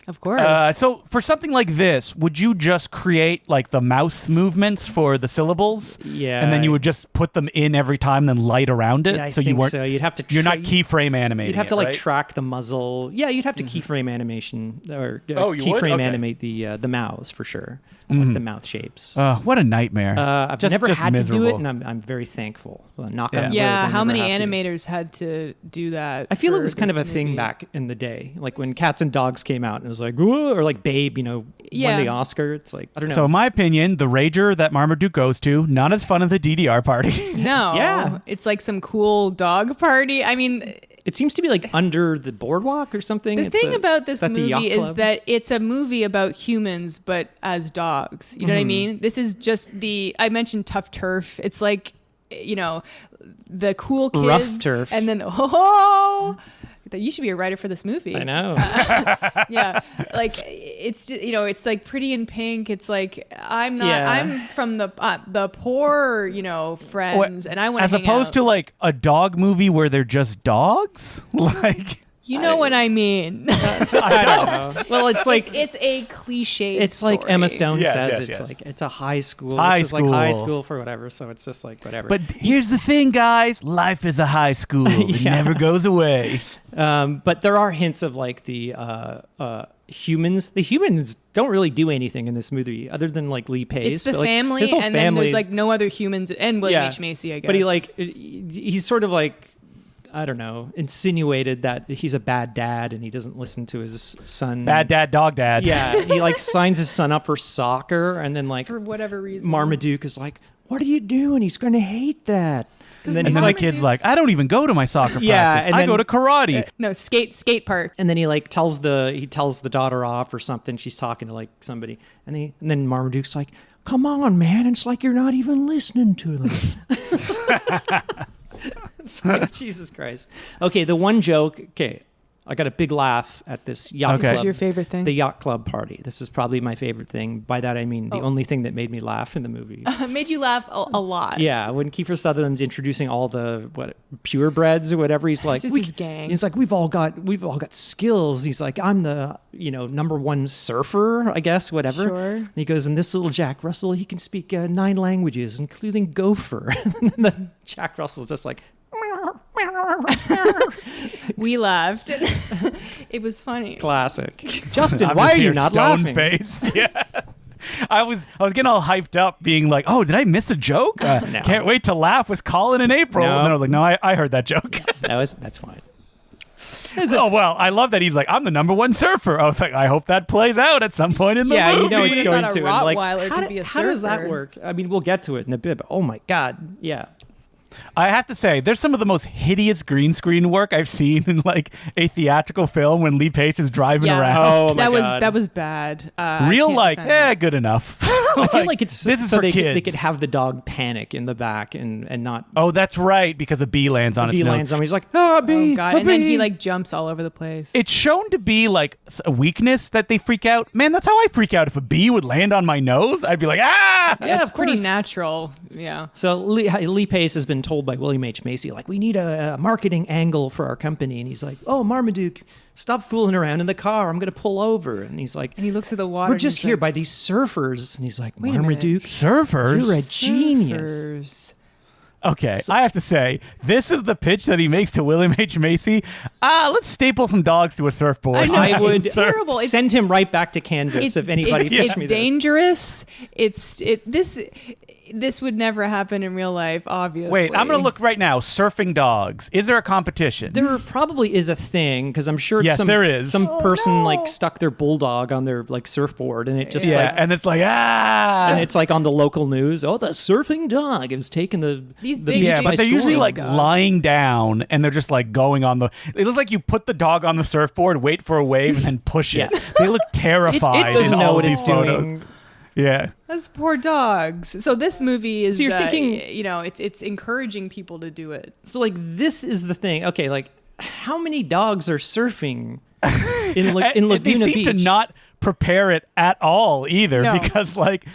Of course. So for something like this, would you just create like the mouse movements for the syllables? Yeah. And then you would just put them in every time, then light around it. Yeah, I so you think weren't. so. You'd have to. You're not keyframe animating. You'd have to it, like right? track the muzzle. Yeah, you'd have to keyframe animation or Oh, you would? keyframe Okay. animate the mouths for sure, like the mouth shapes. What a nightmare. I've Just- never just had to do miserable. it, and I'm very thankful. Knock on wood, yeah, I how never many have to. animators had to do that? I feel it for was kind of a this thing movie? back in the day, like when Cats and Dogs came out, and it was like, "Ooh," or like Babe, won Yeah. the Oscar. It's like, I don't know. So in my opinion, the Rager that Marmaduke goes to, not as fun as the DDR party. No. Yeah. It's like some cool dog party. I mean, it seems to be like under the boardwalk or something. the at thing about this at the yacht movie is club. that it's a movie about humans, but as dogs. You know what I mean? This is just I mentioned Tough Turf. It's like, the cool kids. Rough Turf. And then, you should be a writer for this movie. I know. Yeah, like it's just, it's like Pretty in Pink. It's like I'm from the poor friends, and I want As opposed to like a dog movie where they're just dogs. Like You know what I mean. I don't know. Well, it's like it's a cliche. it's like Emma Stone Yes, says. yes, It's yes. like it's a high school. High This is like high school. school for whatever. So it's just like whatever. But here's the thing, guys. Life is a high school. It Yeah. never goes away. But there are hints of like the humans. The humans don't really do anything in this movie other than like Lee Pace. It's the but, like, family, his whole and then there's family's- like no other humans, and William H. Macy, I guess. But he's sort of like, I don't know, insinuated that he's a bad dad and he doesn't listen to his son. Bad dad, dog dad. Yeah, he like signs his son up for soccer, and then like for whatever reason, Marmaduke is like, "What are you doing? He's going to hate that." And then And he's then like, the kid's like, I don't even go to my soccer Yeah, practice. and I then- go to karate. no skate park. and then he like tells the daughter off or something. She's talking to like somebody, and then Marmaduke's like, "Come on, man! It's like you're not even listening to them." It's like, Jesus Christ. Okay, the one joke. Okay, I got a big laugh at this yacht Okay. club. This is your favorite thing? The yacht club party. This is probably my favorite thing. By that I mean the only thing that made me laugh in the movie. Made you laugh a lot. Yeah, when Kiefer Sutherland's introducing all the purebreds or whatever, he's like, just his gang. He's like, we've all got skills. He's like, I'm the number one surfer, I guess, whatever. Sure. And he goes, and this little Jack Russell, he can speak 9 languages, including Gopher. And then Jack Russell's just like. We laughed. It was funny. Classic. Justin, I'm why just are you here, not stone laughing? face. Yeah. I was getting all hyped up, being like, "Oh, did I miss a joke? No. Can't wait to laugh with Colin in April." No. And then I was like, "No, I heard that joke." That's fine. Oh well, I love that he's like, "I'm the number one surfer." I was like, "I hope that plays out at some point in the Yeah, movie." you know it's Would've going thought a to. And, like, Rottweiler could be a how does that surfer. work? I mean, we'll get to it in a bit, but oh my God. Yeah. I have to say, there's some of the most hideous green screen work I've seen in like a theatrical film when Lee Pace is driving Yeah. around. Oh, my that God. was bad. I Real can't like, defend that. good enough. I feel like it's this is so for they kids. could have the dog panic in the back and not. Oh, that's right, because a bee lands on its He nose. lands on him. He's like, oh, bee, Oh god! a And then bee." he like jumps all over the place. It's shown to be like a weakness that they freak out. Man, that's how I freak out. If a bee would land on my nose, I'd be like, ah! Yeah, it's of pretty course. natural. Yeah. So Lee Pace has been told by William H. Macy, like, we need a marketing angle for our company. And he's like, oh, Marmaduke, stop fooling around in the car. I'm going to pull over. And he's like, And he looks at the water. we're and just he's here like, by these surfers. And he's like, a minute. Marmaduke, Surfers? you're a genius. "Surfers." Okay, I have to say, this is the pitch that he makes to William H. Macy. Let's staple some dogs to a surfboard. I know, I would it's terrible. It's- send him right back to Canvas if anybody pitched it's me this. dangerous. This would never happen in real life, obviously. Wait, I'm going to look right now. Surfing dogs. Is there a competition? There probably is a thing because I'm sure Yes, there is. some Oh, person no. like stuck their bulldog on their like surfboard and it just yeah, like and it's like, ah! and it's like on the local news. Oh, the surfing dog is taking These the big beach Yeah, by but they're storm. usually like God. lying down and they're just like going on the. It looks like you put the dog on the surfboard, wait for a wave, and then push it. Yes. They look terrified. it doesn't in know all what of it's these photos. doing. Yeah. Those poor dogs. So this movie is, So you're thinking- it's encouraging people to do it. So like this is the thing. Okay, like how many dogs are surfing in And Laguna they seem Beach? to not prepare it at all either, No. because like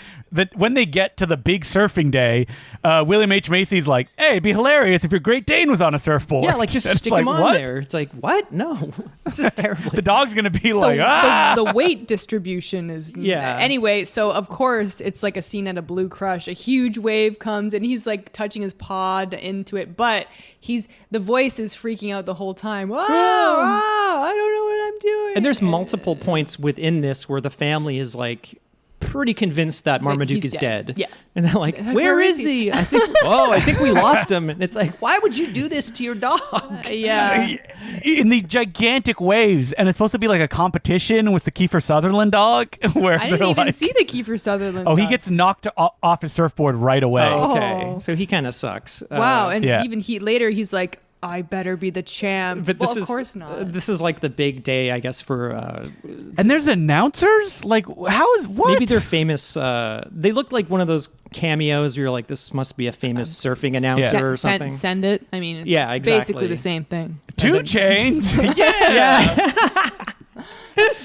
when they get to the big surfing day, William H. Macy's like, "Hey, it'd be hilarious if your Great Dane was on a surfboard." Yeah, like just And it's stick like, him on what? there. It's like what? No, this is terrible. The dog's gonna be like, ah. The weight distribution is Yeah. Anyway, so of course it's like a scene at a Blue Crush. A huge wave comes and he's like touching his pod into it, but the voice is freaking out the whole time. Whoa, I don't know what I'm doing. And there's multiple points within this where the family is like pretty convinced that Marmaduke he's is dead. dead. Yeah. And they're like, where is he? I think we lost him. And it's like, why would you do this to your dog? Yeah. in the gigantic waves, and it's supposed to be like a competition with the Kiefer Sutherland dog, where I didn't they're even like, see the Kiefer Sutherland. oh, he dog. gets knocked off his surfboard right away. Oh, okay. Oh. So he kind of sucks. Wow, and yeah. even later he's like, I better be the champ. but Well, this of is course not. This is like the big day, I guess, for And there's announcers? Like, how is what? maybe they're famous. They look like one of those cameos where you're like, this must be a famous surfing announcer or something. Send it. I mean, it's Yeah, basically exactly. the same thing. 2 Chains. Yeah.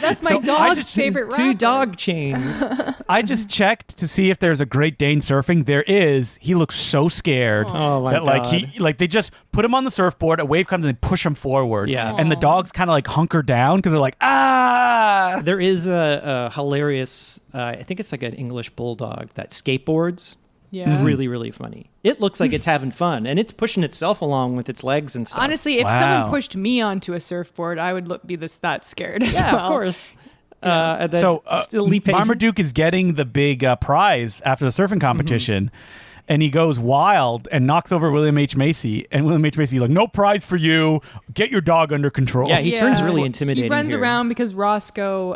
That's my So dog's favorite rapper. 2 dog chains. I just checked to see if there's a Great Dane surfing. There is. He looks so scared Oh my that God. they just put him on the surfboard. A wave comes and they push him forward. Yeah. And the dogs kind of like hunker down because they're like, ah. There is a hilarious, I think it's like an English bulldog that skateboards. Yeah. Really, really funny. It looks like it's having fun, and it's pushing itself along with its legs and stuff. Honestly, if Wow. someone pushed me onto a surfboard, I would be that scared as yeah, well. of course. And then So still Lee Page- Marmaduke is getting the big prize after the surfing competition. And he goes wild and knocks over William H. Macy. And William H. Macy is like, no prize for you. Get your dog under control. Yeah, he turns really intimidating He runs here. around because Roscoe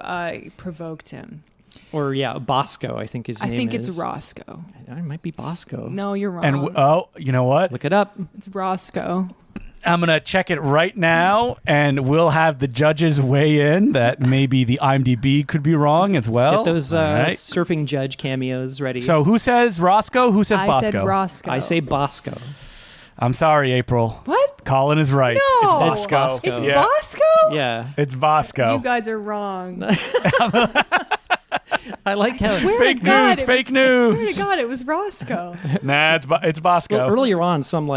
provoked him. Or Bosco, I think his name is. I think it's Roscoe. It might be Bosco. No, you're wrong. And you know what? Look it up. It's Roscoe. I'm going to check it right now, and we'll have the judges weigh in that maybe the IMDb could be wrong as well. Get those All right. surfing judge cameos ready. So who says Roscoe? Who says I Bosco? said Roscoe. I say Bosco. I'm sorry, April. What? Colin is right. No. It's Bosco. It's Bosco. It's Yeah. Bosco? Yeah. It's Bosco. You guys are wrong. I like how Swear Fake to God, news, it fake was- I swear news. to God, it was Roscoe. Nah, it's Bosco. well, earlier on some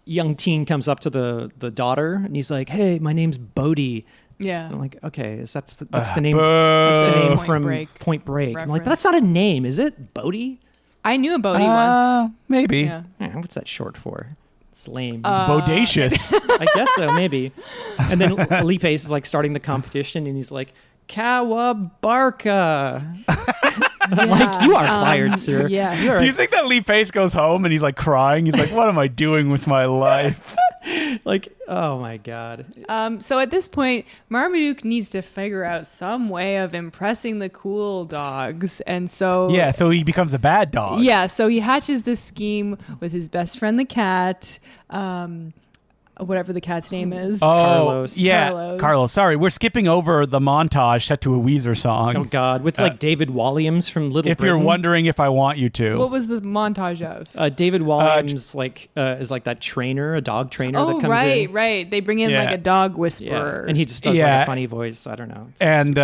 young teen comes up to the daughter and he's like, "Hey, my name's Bodie." Yeah. I'm like, "Okay, that's the name boo. that's the name Point from Break Point Break." I'm like, "But reference. that's not a name, is it? Bodie?" I knew a Bodie once. Maybe. Yeah. What's that short for? It's lame. Bodacious. I guess so, maybe. And then Lee Pace is like starting the competition and he's like, "Kawabarka." I'm like, "You are fired, sir." Yeah. Do you think that Lee Pace goes home and he's like crying? He's like, what am I doing with my life? Like, oh my God. So at this point, Marmaduke needs to figure out some way of impressing the cool dogs. And so... Yeah, so he becomes a bad dog. Yeah, so he hatches this scheme with his best friend, the cat, whatever the cat's name is. Oh, Carlos. yeah. Carlos. Sorry, we're skipping over the montage set to a Weezer song. Oh God, with like David Walliams from Little if Britain. you're wondering if I want you to. What was the montage of? David Walliams is like that trainer, a dog trainer that Oh, comes right, in. right. They bring in Yeah. like a dog Yeah, whisperer. and he just does like Yeah. a funny voice. I don't know. And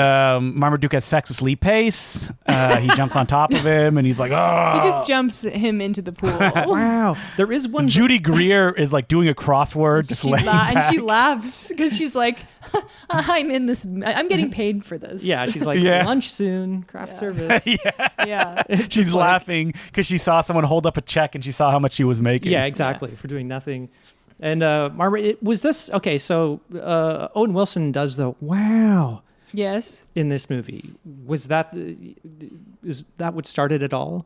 Marmaduke has sex with Lee Pace. He jumps on top of him and he's like, oh. He just jumps him into the pool. Wow, there is one. Judy Greer is like doing a crossword, just laying back. And she laughs because she's like, I'm getting paid for this. Yeah, she's like, Yeah. lunch soon, craft service. Yeah. She's laughing because she saw someone hold up a check and she saw how much she was making. Yeah, exactly, for doing nothing. And was this okay? So Owen Wilson does the wow Yes. in this movie. Is that what started it all?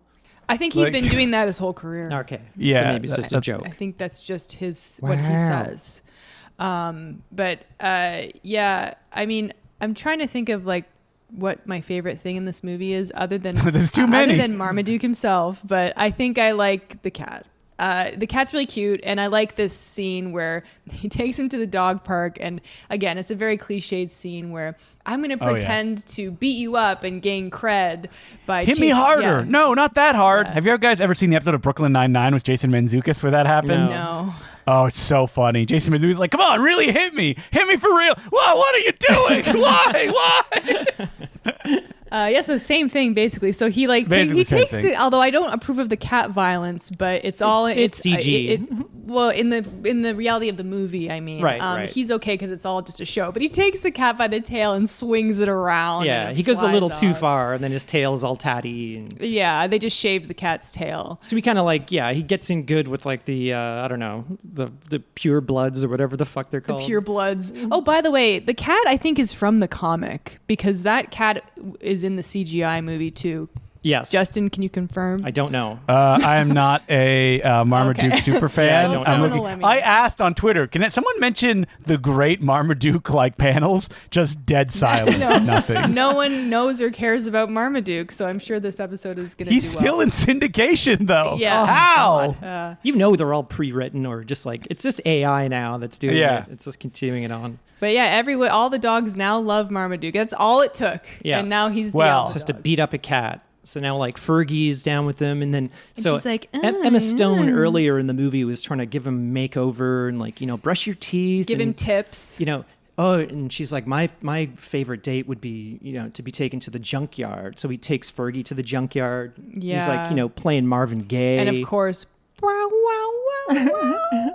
I think he's Like- been doing that his whole career. Okay, Yeah, so maybe it's just a that's- joke. I think that's just what he Wow. says. Yeah, I mean, I'm trying to think of like what my favorite thing in this movie is other than There's too many. other than Marmaduke himself, but I think I like the cat. The cat's really cute, and I like this scene where he takes him to the dog park, and again, it's a very cliched scene where I'm going to Oh, yeah. pretend to beat you up and gain cred by Hit me harder. Yeah. No, not that hard. Yeah. Have you guys ever seen the episode of Brooklyn Nine-Nine with Jason Mantzoukas where that happens? No. Oh, it's so funny. Jason Mantzoukas is like, come on, really hit me. Hit me for real. Whoa, what are you doing? Why? Yeah, so same thing basically. So he like Basically he the same takes thing. the. Although I don't approve of the cat violence, but it's CG. Well, in the reality of the movie, I mean, Right. he's okay because it's all just a show. But he takes the cat by the tail and swings it around. Yeah, and it he goes a little flies too off. far, and then his tail is all tatty. And Yeah, they just shaved the cat's tail. so he kind of he gets in good with like the I don't know, the pure bloods or whatever the fuck they're The called. pure bloods. Oh, by the way, the cat I think is from the comic because that cat is in the CGI movie too. Yes, Justin, can you confirm? I don't know. I am not a Marmaduke Okay. super fan. Yeah, I don't know. Someone will let me know. I asked on Twitter, can someone mention the great Marmaduke like panels? Just dead silence. Nothing. No one knows or cares about Marmaduke, so I'm sure this episode is going to do He's well. still in syndication though. Yeah. Oh, How? You know they're all pre-written or just like it's just AI now that's doing Yeah. it. It's just continuing it on. But yeah, all the dogs now love Marmaduke. That's all it took. Yeah. And now he's Well, the It's alpha just to dog. beat up a cat. So now like Fergie's down with him, and then so she's like, Emma Stone earlier in the movie was trying to give him makeover and like brush your teeth, Give and, him tips. oh, and she's like, my favorite date would be, to be taken to the junkyard. So he takes Fergie to the junkyard. Yeah. He's like, playing Marvin Gaye. And of course, wow, wow, wow, wow.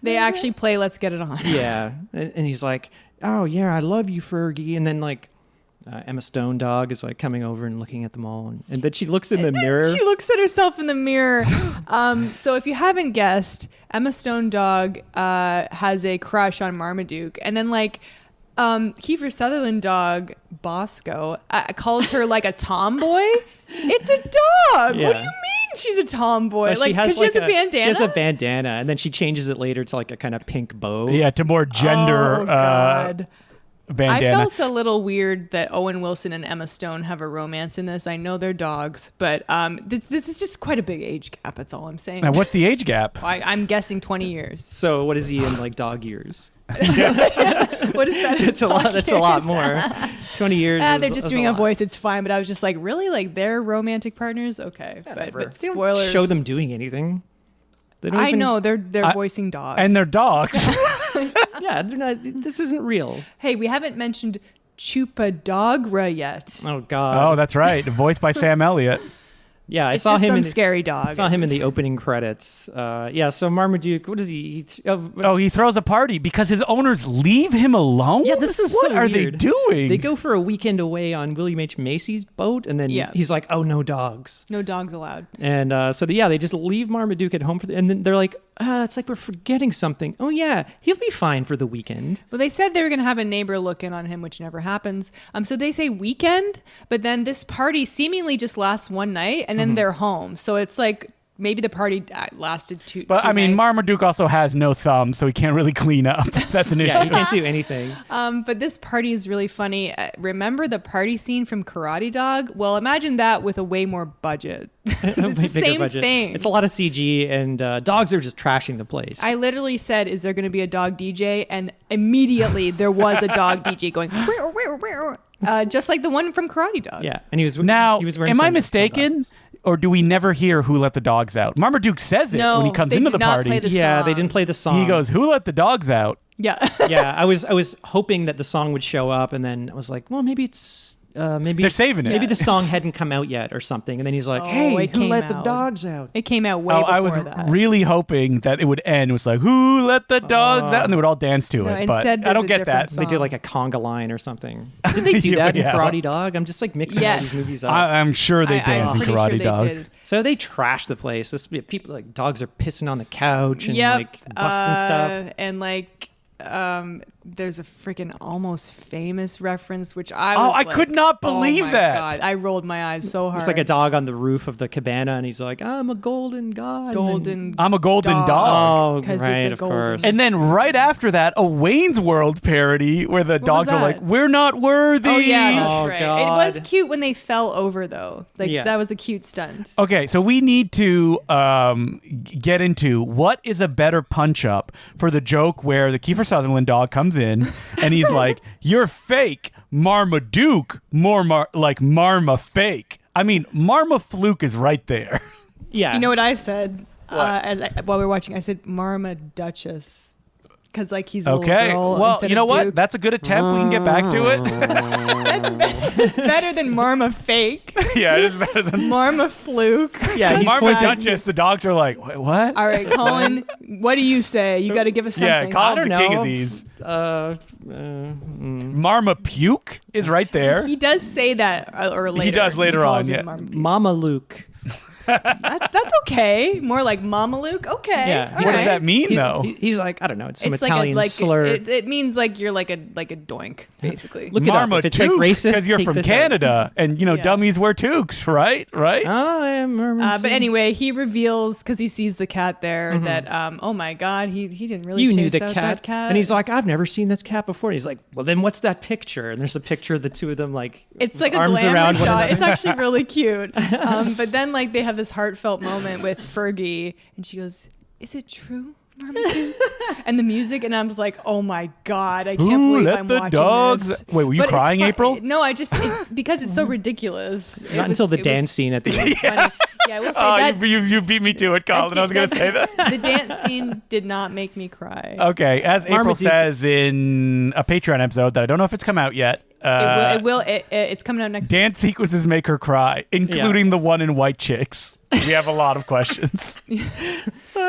They actually play Let's Get It On. Yeah. And he's like, oh, yeah, I love you, Fergie. And then like Emma Stone Dog is like coming over and looking at them all. And then she looks in the mirror. She looks at herself in the mirror. So if you haven't guessed, Emma Stone Dog has a crush on Marmaduke. And then like Kiefer Sutherland Dog, Bosco, calls her like a tomboy. It's a dog. Yeah. What do you mean she's a tomboy? Well, she has a bandana? She has a bandana, and then she changes it later to like a kind of pink bow. Yeah, to more gender God. bandana. I felt a little weird that Owen Wilson and Emma Stone have a romance in this. I know they're dogs, but this is just quite a big age gap. That's all I'm saying. Now, what's the age gap? I'm guessing 20 years. So what is he in like dog years? What is that? It's a lot. That's a lot more. 20 years. They're just doing a voice. It's fine. But I was just like, really? Like they're romantic partners? Okay. But But spoilers. show them doing anything. They don't I even, know they're voicing dogs. And they're dogs. Yeah, they're not. This isn't real. Hey, we haven't mentioned Chupadogra yet. Oh God. Oh, that's right. Voiced by Sam Elliott. Yeah, I It's saw just him. some in scary dog. I saw him in the opening credits. Yeah. So Marmaduke, what is he? He throws a party because his owners leave him alone? Yeah, this is what so are weird. they doing? They go for a weekend away on William H. Macy's boat, and then he's like, "Oh, no dogs." No dogs allowed. And they just leave Marmaduke at home and then they're like, it's like we're forgetting something. Oh yeah, he'll be fine for the weekend. Well, they said they were going to have a neighbor look in on him, which never happens. So they say weekend, but then this party seemingly just lasts one night, and then they're home. So it's like maybe the party lasted two. But two I mean, nights. Marmaduke also has no thumb, so he can't really clean up. That's an issue. Yeah, he can't do anything. But this party is really funny. Remember the party scene from Karate Dog? Well, imagine that with a way more budget. It's the same thing. It's a lot of CG, and dogs are just trashing the place. I literally said, "Is there going to be a dog DJ?" And immediately there was a dog DJ going, just like the one from Karate Dog. Yeah, and he was Am I mistaken? sunglasses. Or do we never hear Who Let the Dogs Out? Marmaduke says it No, when he comes they into did the not party. play the Yeah, they song. didn't play the song. He goes, "Who let the dogs out?" Yeah. Yeah, I was hoping that the song would show up, and then I was like, well, maybe it's maybe They're saving it. Maybe the song hadn't come out yet or something. And then he's like, Oh, hey, it who came let the out. dogs out? It came out way Oh, before I was that. really hoping that it would end. It was like, "Who let the dogs out?" And they would all dance to No, it. But instead I don't there's a get that. different They did song. like a conga line or something. Did they do that Yeah. in Karate Dog? I'm just like mixing all these Yes. movies up. I'm sure they dance I'm in pretty Karate sure they Dog. did. So they trashed the place. People like dogs are pissing on the couch and Yep. like busting stuff. And like, there's a freaking Almost Famous reference, which I was I like, could not believe oh my that. God. I rolled my eyes so hard. It's like a dog on the roof of the cabana, and he's like, "I'm a golden god." golden. I'm a golden dog. Oh, 'Cause it's right, a of golden- course. And then right after that, a Wayne's World parody where the dogs are that? like, "We're not worthy." Oh yeah, that's Oh, right. God. It was cute when they fell over though. Like Yeah. that was a cute stunt. Okay, so we need to get into what is a better punch up for the joke where the Kiefer Sutherland dog comes in and he's like, "You're fake, Marmaduke, like Marma fake." I mean, Marma Fluke is right there. yeah, You know what I said while we were watching? I said Marma Duchess. Because like he's a Okay, little girl well, instead you know of what? Duke. That's a good attempt. We can get back to it. It's better than Marma Fake. Yeah, it is better than Marma Fluke. Yeah, he's Marma pointing- Duchess. The dogs are like, "Wait, what?" All right, Colin, what do you say? You got to give us something. Yeah, Colin's don't the king know. of these. Mm. Marma Puke is right there. He does say that or later. He does later calls on, it yeah. Marma Puke. Mama Luke. That's okay. More like Mama Luke. Okay. Yeah. all What does right. that mean, though? He's like, I don't know. It's some It's Italian like slur. it means like you're like a doink basically. Look it up. If it's like racist, because you're take from this out. Canada, and you know Yeah. dummies wear toques, right? Right? Oh, I am. But anyway, he reveals because he sees the cat there that oh my God, he didn't really you chase knew the out cat. that cat. And he's like, I've never seen this cat before. And he's like, well, then what's that picture? And there's a picture of the two of them like it's like arms a glamour around one shot. another. It's actually really cute. But then like they have this heartfelt moment with Fergie, and she goes, "Is it true, Marmaduke?" And the music, and I was like, "Oh my God, I can't Who believe let I'm the watching dogs- this." Wait, were you But it's crying, April? No, it's because it's so ridiculous. Not until the dance scene at the end. Funny. Yeah, I will say that you beat me to it, Colin. I was going to say that. the dance scene did not make me cry. Okay, as April Marmaduke- says in a Patreon episode that I don't know if it's come out yet. It's coming out next week. Dance sequences make her cry, including the one in White Chicks. We have a lot of questions.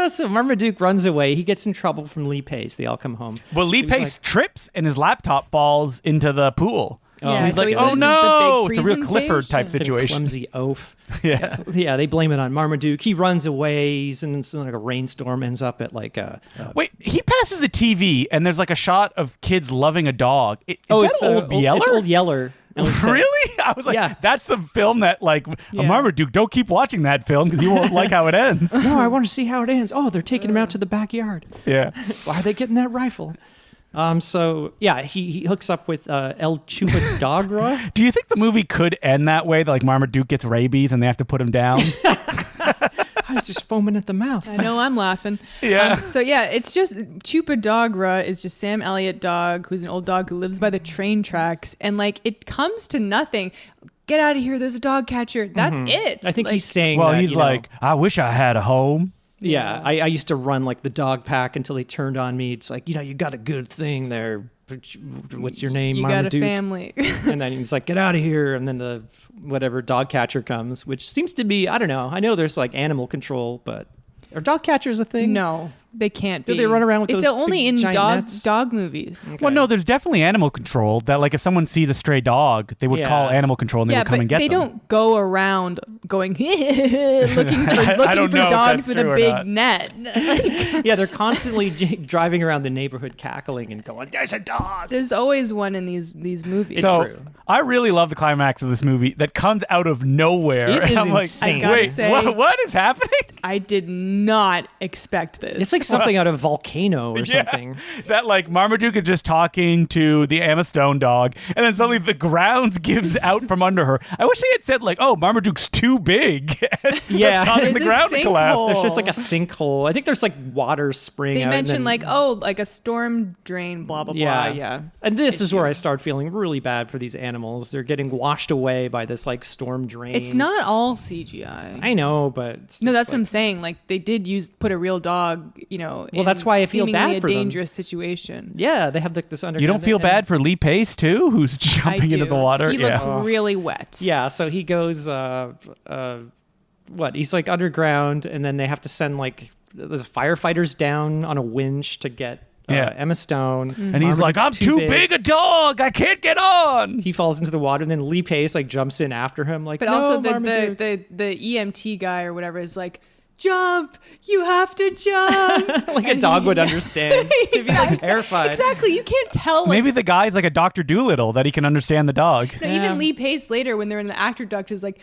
So Marmaduke runs away. He gets in trouble from Lee Pace. They all come home. Well, Lee He was Pace trips and his laptop falls into the pool. Yeah, He's so like, he oh loses the no, big it's a real Clifford type presentation. situation. Clumsy oaf. Yeah. Yeah, they blame it on Marmaduke. He runs away. He's in like a rainstorm, ends up at like a... Wait, he passes the TV and there's like a shot of kids loving a dog. Is that it's Old Yeller? It's Old Yeller. Really? I was like, Yeah. that's the film that, like, Yeah. Marmaduke, don't keep watching that film because you won't like how it ends. No, I want to see how it ends. Oh, they're taking him out to the backyard. Yeah. Why are they getting that rifle? So yeah, he hooks up with El Chupadogra. Do you think the movie could end that way? That like Marmaduke gets rabies and they have to put him down? He's just foaming at the mouth. I know I'm laughing. Yeah. So yeah, it's just Chupadogra is just Sam Elliott dog, who's an old dog who lives by the train tracks, and like it comes to nothing. Get out of here! There's a dog catcher. That's it. I think like, he's saying Well, that, he's you know, like, I wish I had a home. yeah, I used to run like the dog pack until they turned on me. It's like, you got a good thing there. What's your name, you Marmaduke? got a family. And then he's like, get out of here. And then the whatever dog catcher comes, which seems to be, I don't know. I know there's like animal control, but are dog catchers a thing? No, they can't be. Do they run around with it's those only big in giant nets? dog movies. Okay. Well, no, there's definitely animal control. That like if someone sees a stray dog, they would Yeah. call animal control and they Yeah, would come but and get they them. don't go around going looking I for don't know if dogs that's with a true or big not. net. Yeah, they're constantly driving around the neighborhood cackling and going, there's a dog. There's always one in these movies. So true. I really love the climax of this movie that comes out of nowhere. It And is I'm like, insane. I gotta wait, say- what is happening? I did not expect this. It's like something out of Volcano or something. That like Marmaduke is just talking to the Emma Stone dog, and then suddenly the grounds gives out from under her. I wish they had said like, "Oh, Marmaduke's too big." Yeah. That's causing There's the a ground to collapse. sinkhole. There's just like a sinkhole. I think there's like water spraying they out. mentioned and like, oh, like a storm drain, blah blah Yeah. blah. Yeah. And this is where I start feeling really bad for these animals. They're getting washed away by this like storm drain. It's not all CGI. I know, but it's No, just, that's what like, I'm saying. Like they did put a real dog, Well, that's why I feel seemingly bad a for them. dangerous situation. Yeah, they have like this underground. You don't feel and- bad for Lee Pace too, who's I jumping do. into the water? He looks really wet. Yeah, so he goes. What? He's like underground, and then they have to send like the firefighters down on a winch to get Yeah. Emma Stone. And he's like, "I'm Marmaduke's too big a dog. I can't get on." He falls into the water, and then Lee Pace like jumps in after him. Like, But no, also Marmaduke." the EMT guy or whatever is like, jump! You have to jump! like a dog would understand. He'd be like terrified. Exactly. You can't tell. Like, Maybe the guy's like a Dr. Doolittle that he can understand the dog. no, Yeah. even Lee Pace later when they're in the actor duct is like,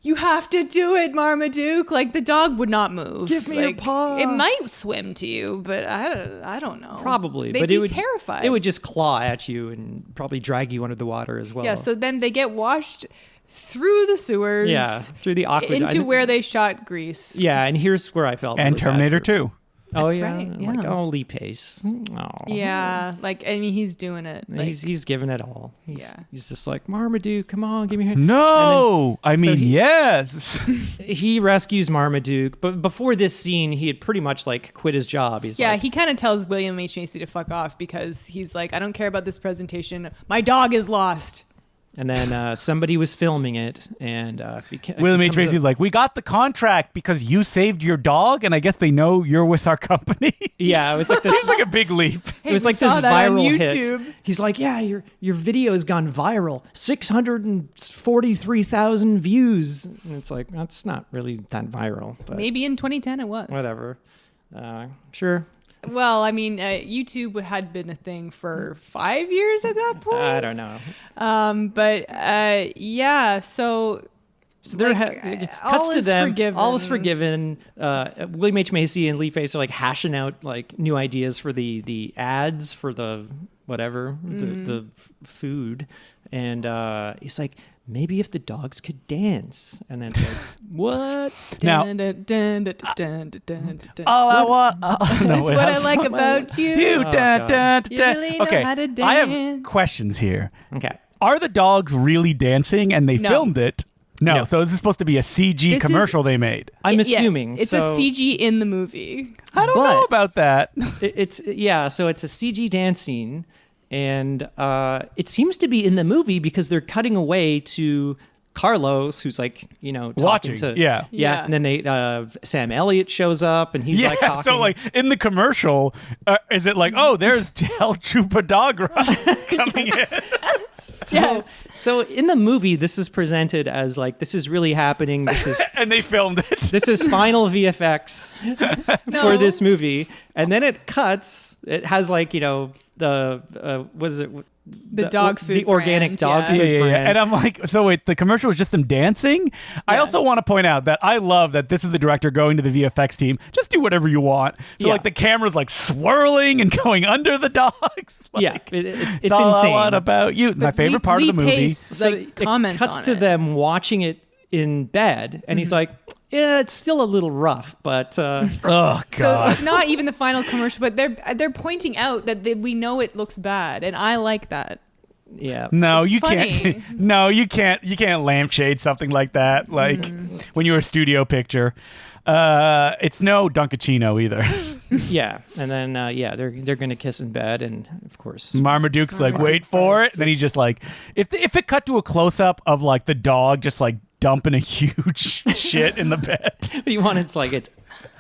you have to do it, Marmaduke. Like the dog would not move. Give me a like, paw. It might swim to you, but I don't know. Probably, They'd but be it would terrified. It would just claw at you and probably drag you under the water as well. Yeah. So then they get washed through the sewers. Yeah, through the aqueduct. into where they shot Grease. Yeah, and here's where I felt. And really bad Terminator for- 2. Oh That's yeah, right, I'm like yeah. oh Lee Pace. Oh. Yeah. Like I mean, he's doing it. Like, He's giving it all. Yeah. He's just like Marmaduke, come on, give me a hand. No, I so mean, he- yes. He rescues Marmaduke, but before this scene, he had pretty much like quit his job. He's yeah, like, he kind of tells William H. Macy to fuck off because he's like, I don't care about this presentation. My dog is lost. and then somebody was filming it, and William H. becomes Macy's like, we got the contract because you saved your dog, and I guess they know you're with our company. yeah, it was like this. Seems like a big leap. It was we like this saw that on viral hit. YouTube. He's like, yeah, your video's gone viral, 643,000 views. And it's like that's not really that viral, but Maybe in 2010 it was. whatever. Sure. Well, I mean, YouTube had been a thing for 5 years at that point. I don't know. But yeah, so So like, it all cuts to is them. forgiven. All is forgiven. William H. Macy and Lee Pace are like hashing out like new ideas for the ads for the whatever the food, and he's like, maybe if the dogs could dance, and then it's like, what? Now- Dun, dun, dun, dun, dun, dun, dun, dun. All I want. That's no, what I like about you. You, Oh, dun, God. dun, You dun. really know Okay, how to I have dance. questions here. Okay. Are the dogs really dancing and they No. filmed it? No, so this is supposed to be a CG This commercial they made. I'm Yeah, assuming. it's so a CG in the movie. I don't know about that. So it's a CG dance scene, and it seems to be in the movie because they're cutting away to Carlos, who's like, talking Watching, to Yeah. and then Sam Elliott shows up, and he's like talking. So like in the commercial, is it like, oh, there's El Chupadogra coming in? So in the movie, this is presented as like, this is really happening. This is And they filmed it. this is final VFX for this movie, and then it cuts. It has like the what is it? The dog food the organic brand, dog yeah. food Yeah. brand. And I'm like, so wait, the commercial was just them dancing? I also want to point out that I love that this is the director going to the VFX team. Just do whatever you want. So Yeah. like the camera's like swirling and going under the dogs. Like, Yeah, it's it's all insane. I want about you. My favorite part of the movie. Pace, So like, it comments cuts on to it. them watching it in bed, and he's like, "Yeah, it's still a little rough, but Oh God. So it's not even the final commercial, but they're pointing out that we know it looks bad, and I like that. yeah." No, It's you funny. can't. No, you can't. You can't lampshade something like that. Like when you're a studio picture. It's no Dunkachino either. Yeah, and then they're gonna kiss in bed, and of course, Marmaduke's like, wait for it. And then he just like, if it cut to a close up of like the dog just like dumping a huge shit in the bed. you want it's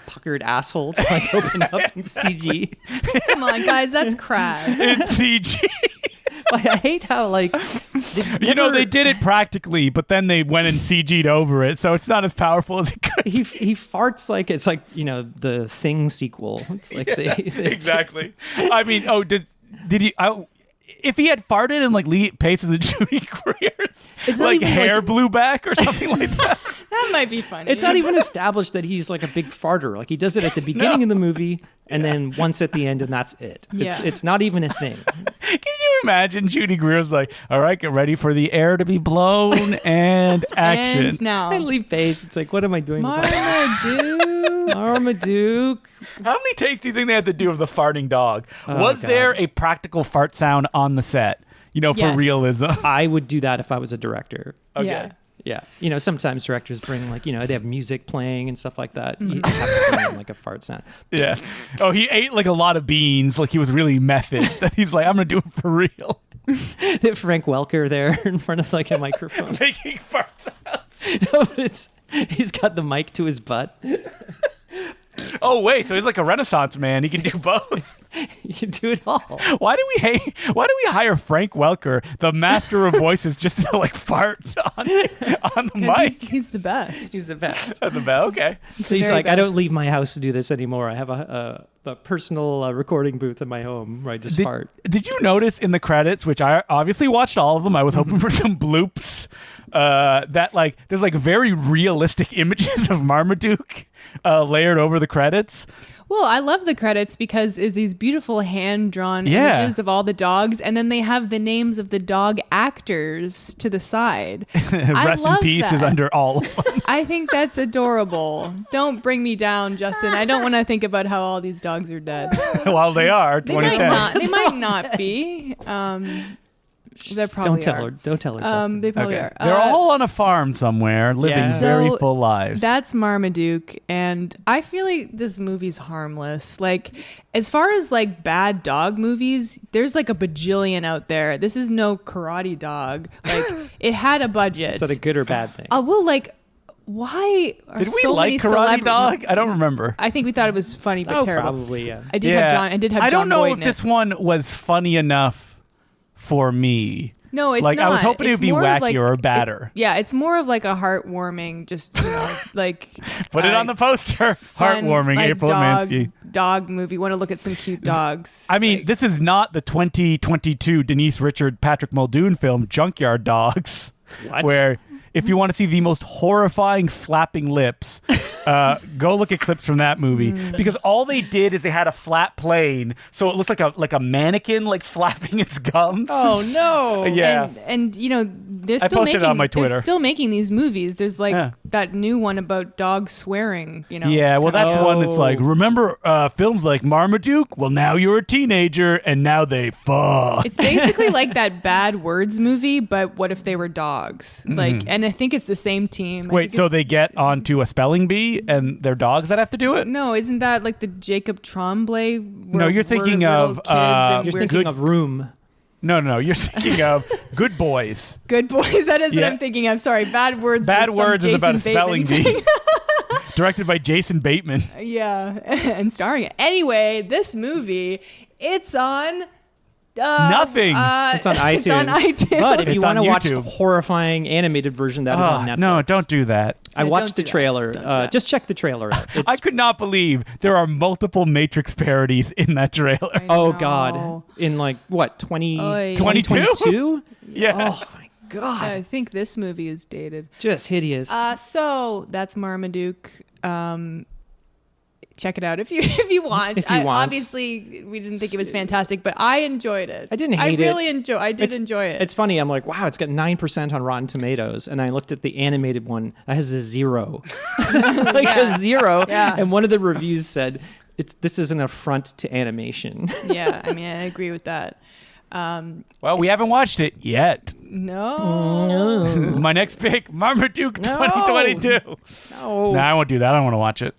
puckered asshole to like open up in CG. Come on, guys, that's crass. In CG. Like, I hate how like They did it practically, but then they went and CG'd over it, so it's not as powerful as it could. he farts like it's like the Thing sequel. It's like Exactly. I mean, did he? If he had farted and like Lee Pace's and Judy Greer's It's not like even hair like- blew back or something like that. That might be funny. It's not even established that he's like a big farter. Like he does it at the beginning of the movie and then once at the end, and that's it. Yeah. It's not even a thing. Can you imagine Judy Greer's like, all right, get ready for the air to be blown and action. And now, I leave Pace. It's like, what am I doing? with my- Marmaduke. Marmaduke. How many takes do you think they had to do of the farting dog? Oh, Was God. there a practical fart sound on the set? For Yes. realism. I would do that if I was a director. Yeah. Yeah. Sometimes directors bring they have music playing and stuff like that. You have to bring in, like a fart sound. Yeah. Oh, he ate like a lot of beans. Like he was really method. That he's like, I'm gonna do it for real. Frank Welker there in front of like a microphone. Making fart sounds. No, but he's got the mic to his butt. Oh wait, so he's like a Renaissance man. He can do both. You can do it all. Why do we hire Frank Welker, the master of voices, just to like fart on the mic? He's the best. He's the best. At the bell, okay. So he's very like, I don't best. leave my house to do this anymore. I have a personal recording booth in my home where I just fart. Did you notice in the credits, which I obviously watched all of them, I was hoping for some bloops, that like there's like very realistic images of Marmaduke layered over the credits. Well, I love the credits because there's these beautiful hand-drawn Yeah. images of all the dogs, and then they have the names of the dog actors to the side. Rest in love peace is that. under all of them. I think that's adorable. Don't bring me down, Justin. I don't want to think about how all these dogs are dead. While they are They might 2010. not. They might not be. They probably Don't tell are. her. Don't tell her, Justin. They probably Okay. are. They're all on a farm somewhere, living Yeah. very So full lives. That's Marmaduke, and I feel like this movie's harmless. Like, as far as like bad dog movies, there's like a bajillion out there. This is no Karate Dog. Like, it had a budget. Is that a good or bad thing? Why are Did we so like many Karate celebra- Dog? I don't remember. I think we thought it was funny but terrible. probably, yeah. I did have John. I did have I John don't know Boyd if in this it. one was funny enough for me. No, it's like not. I was hoping it It's would be more of, wackier like, or badder. Yeah, it's more of like a heartwarming, just like Put it on the poster. fun, Heartwarming. like, April Mansky. dog movie. Want to look at some cute dogs? I mean, Like, this is not the 2022 Denise Richard Patrick Muldoon film Junkyard Dogs, What? where if you want to see the most horrifying flapping lips Go look at clips from that movie because all they did is they had a flat plane, so it looked like a mannequin like flapping its gums. Oh no! Yeah, and they're still posted it on my Twitter. They're still making these movies. There's like that new one about dogs swearing. Yeah, well, that's one that's like, remember films like Marmaduke? Well, now you're a teenager, and now they fuck. It's basically like that Bad Words movie, but what if they were dogs? Like, and I think it's the same team. Wait, so they get onto a spelling bee, and they're dogs that have to do it? No, isn't that like the Jacob Tremblay? No, you're thinking of you're thinking of Room. No. You're thinking of Good Boys. Good Boys. That is what I'm thinking of. Sorry, Bad Words. Bad Words is about a spelling bee. Directed by Jason Bateman. Yeah, and starring it. Anyway, this movie, it's on... Nothing. It's on iTunes. It's on iTunes. But if you want to watch the YouTube. horrifying animated version, that is on Netflix. No, don't do that. I watched the trailer. Just check the trailer out. I could not believe there are multiple Matrix parodies in that trailer. Oh, God. In like, what, 2022? 22? Yeah. Oh, my God. I think this movie is dated. Just hideous. So that's Marmaduke. Check it out if you want. If you want. Obviously, we didn't think it was fantastic, but I enjoyed it. I didn't hate it. I did enjoy it. It's funny. I'm like, wow, it's got 9% on Rotten Tomatoes, and I looked at the animated one. It has a 0, a 0. Yeah. And one of the reviews said, "This is an affront to animation." Yeah, I mean, I agree with that. Well, we haven't watched it yet. No. My next pick, Marmaduke 2022. No. I won't do that. I don't want to watch it.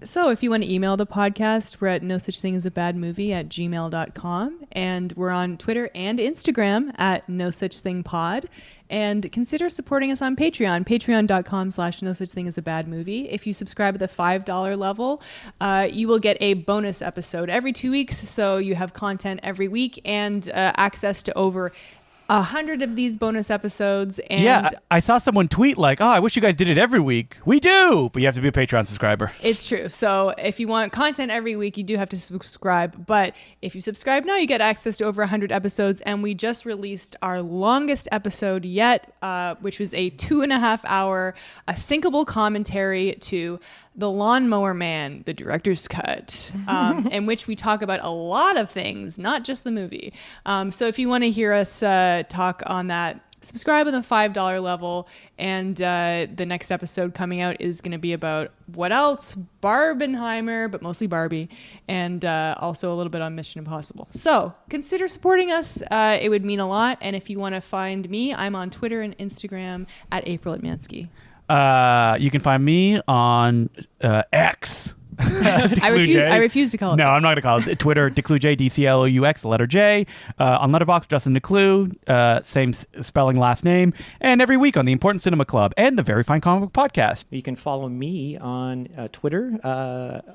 So if you want to email the podcast, we're at nosuchthingasabadmovie@gmail.com. And we're on Twitter and Instagram at nosuchthingpod. And consider supporting us on Patreon, patreon.com/nosuchthingasabadmovie. If you subscribe at the $5 level, you will get a bonus episode every 2 weeks. So you have content every week and access to over 100 of these bonus episodes. And yeah, I saw someone tweet like, I wish you guys did it every week. We do, but you have to be a Patreon subscriber. It's true. So if you want content every week, you do have to subscribe. But if you subscribe now, you get access to over 100 episodes. And we just released our longest episode yet, which was a 2.5-hour syncable commentary to The Lawnmower Man, the director's cut, in which we talk about a lot of things, not just the movie. So if you want to hear us talk on that, subscribe on the $5 level. And the next episode coming out is going to be about what else? Barbenheimer, but mostly Barbie, and also a little bit on Mission Impossible. So consider supporting us. It would mean a lot. And if you want to find me, I'm on Twitter and Instagram at April Atmansky. You can find me on X. I refuse to call it. No, I'm not going to call it. Twitter, DeCluJ, DCLOUX, the letter J. On Letterboxd, Justin DeClue, same spelling, last name. And every week on the Important Cinema Club and the Very Fine Comic Book Podcast. You can follow me on Twitter,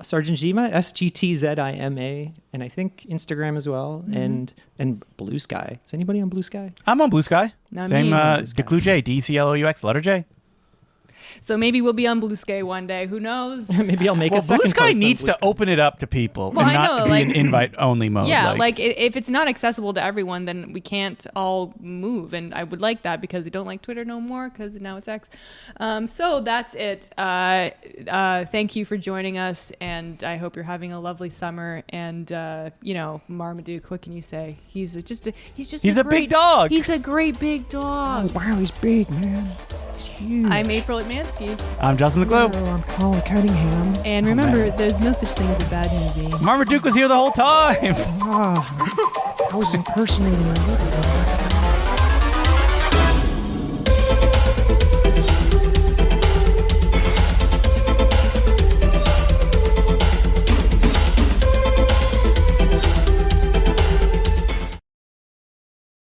Sergeant Zima, SGTZIMA, and I think Instagram as well, and Blue Sky. Is anybody on Blue Sky? I'm on Blue Sky. Not same, me. DeCluJ, DCLOUX, letter J. So maybe we'll be on Blue Sky one day. Who knows? Maybe I'll make a second Blue Sky post on needs Blue to Sky. open it up to people Well, and I not know, be like- an invite-only mode. Yeah, like if it's not accessible to everyone, then we can't all move. And I would like that because I don't like Twitter no more because now it's X. So that's it. Thank you for joining us, and I hope you're having a lovely summer. And Marmaduke, what can you say? He's a big dog. He's a great big dog. Oh, wow, he's big, man. He's huge. I'm April Atmansky, I'm Justin the Globe. I'm Colin Cunningham. and remember, there's no such thing as a bad movie. Marmaduke was here the whole time. I was impersonating my little dog.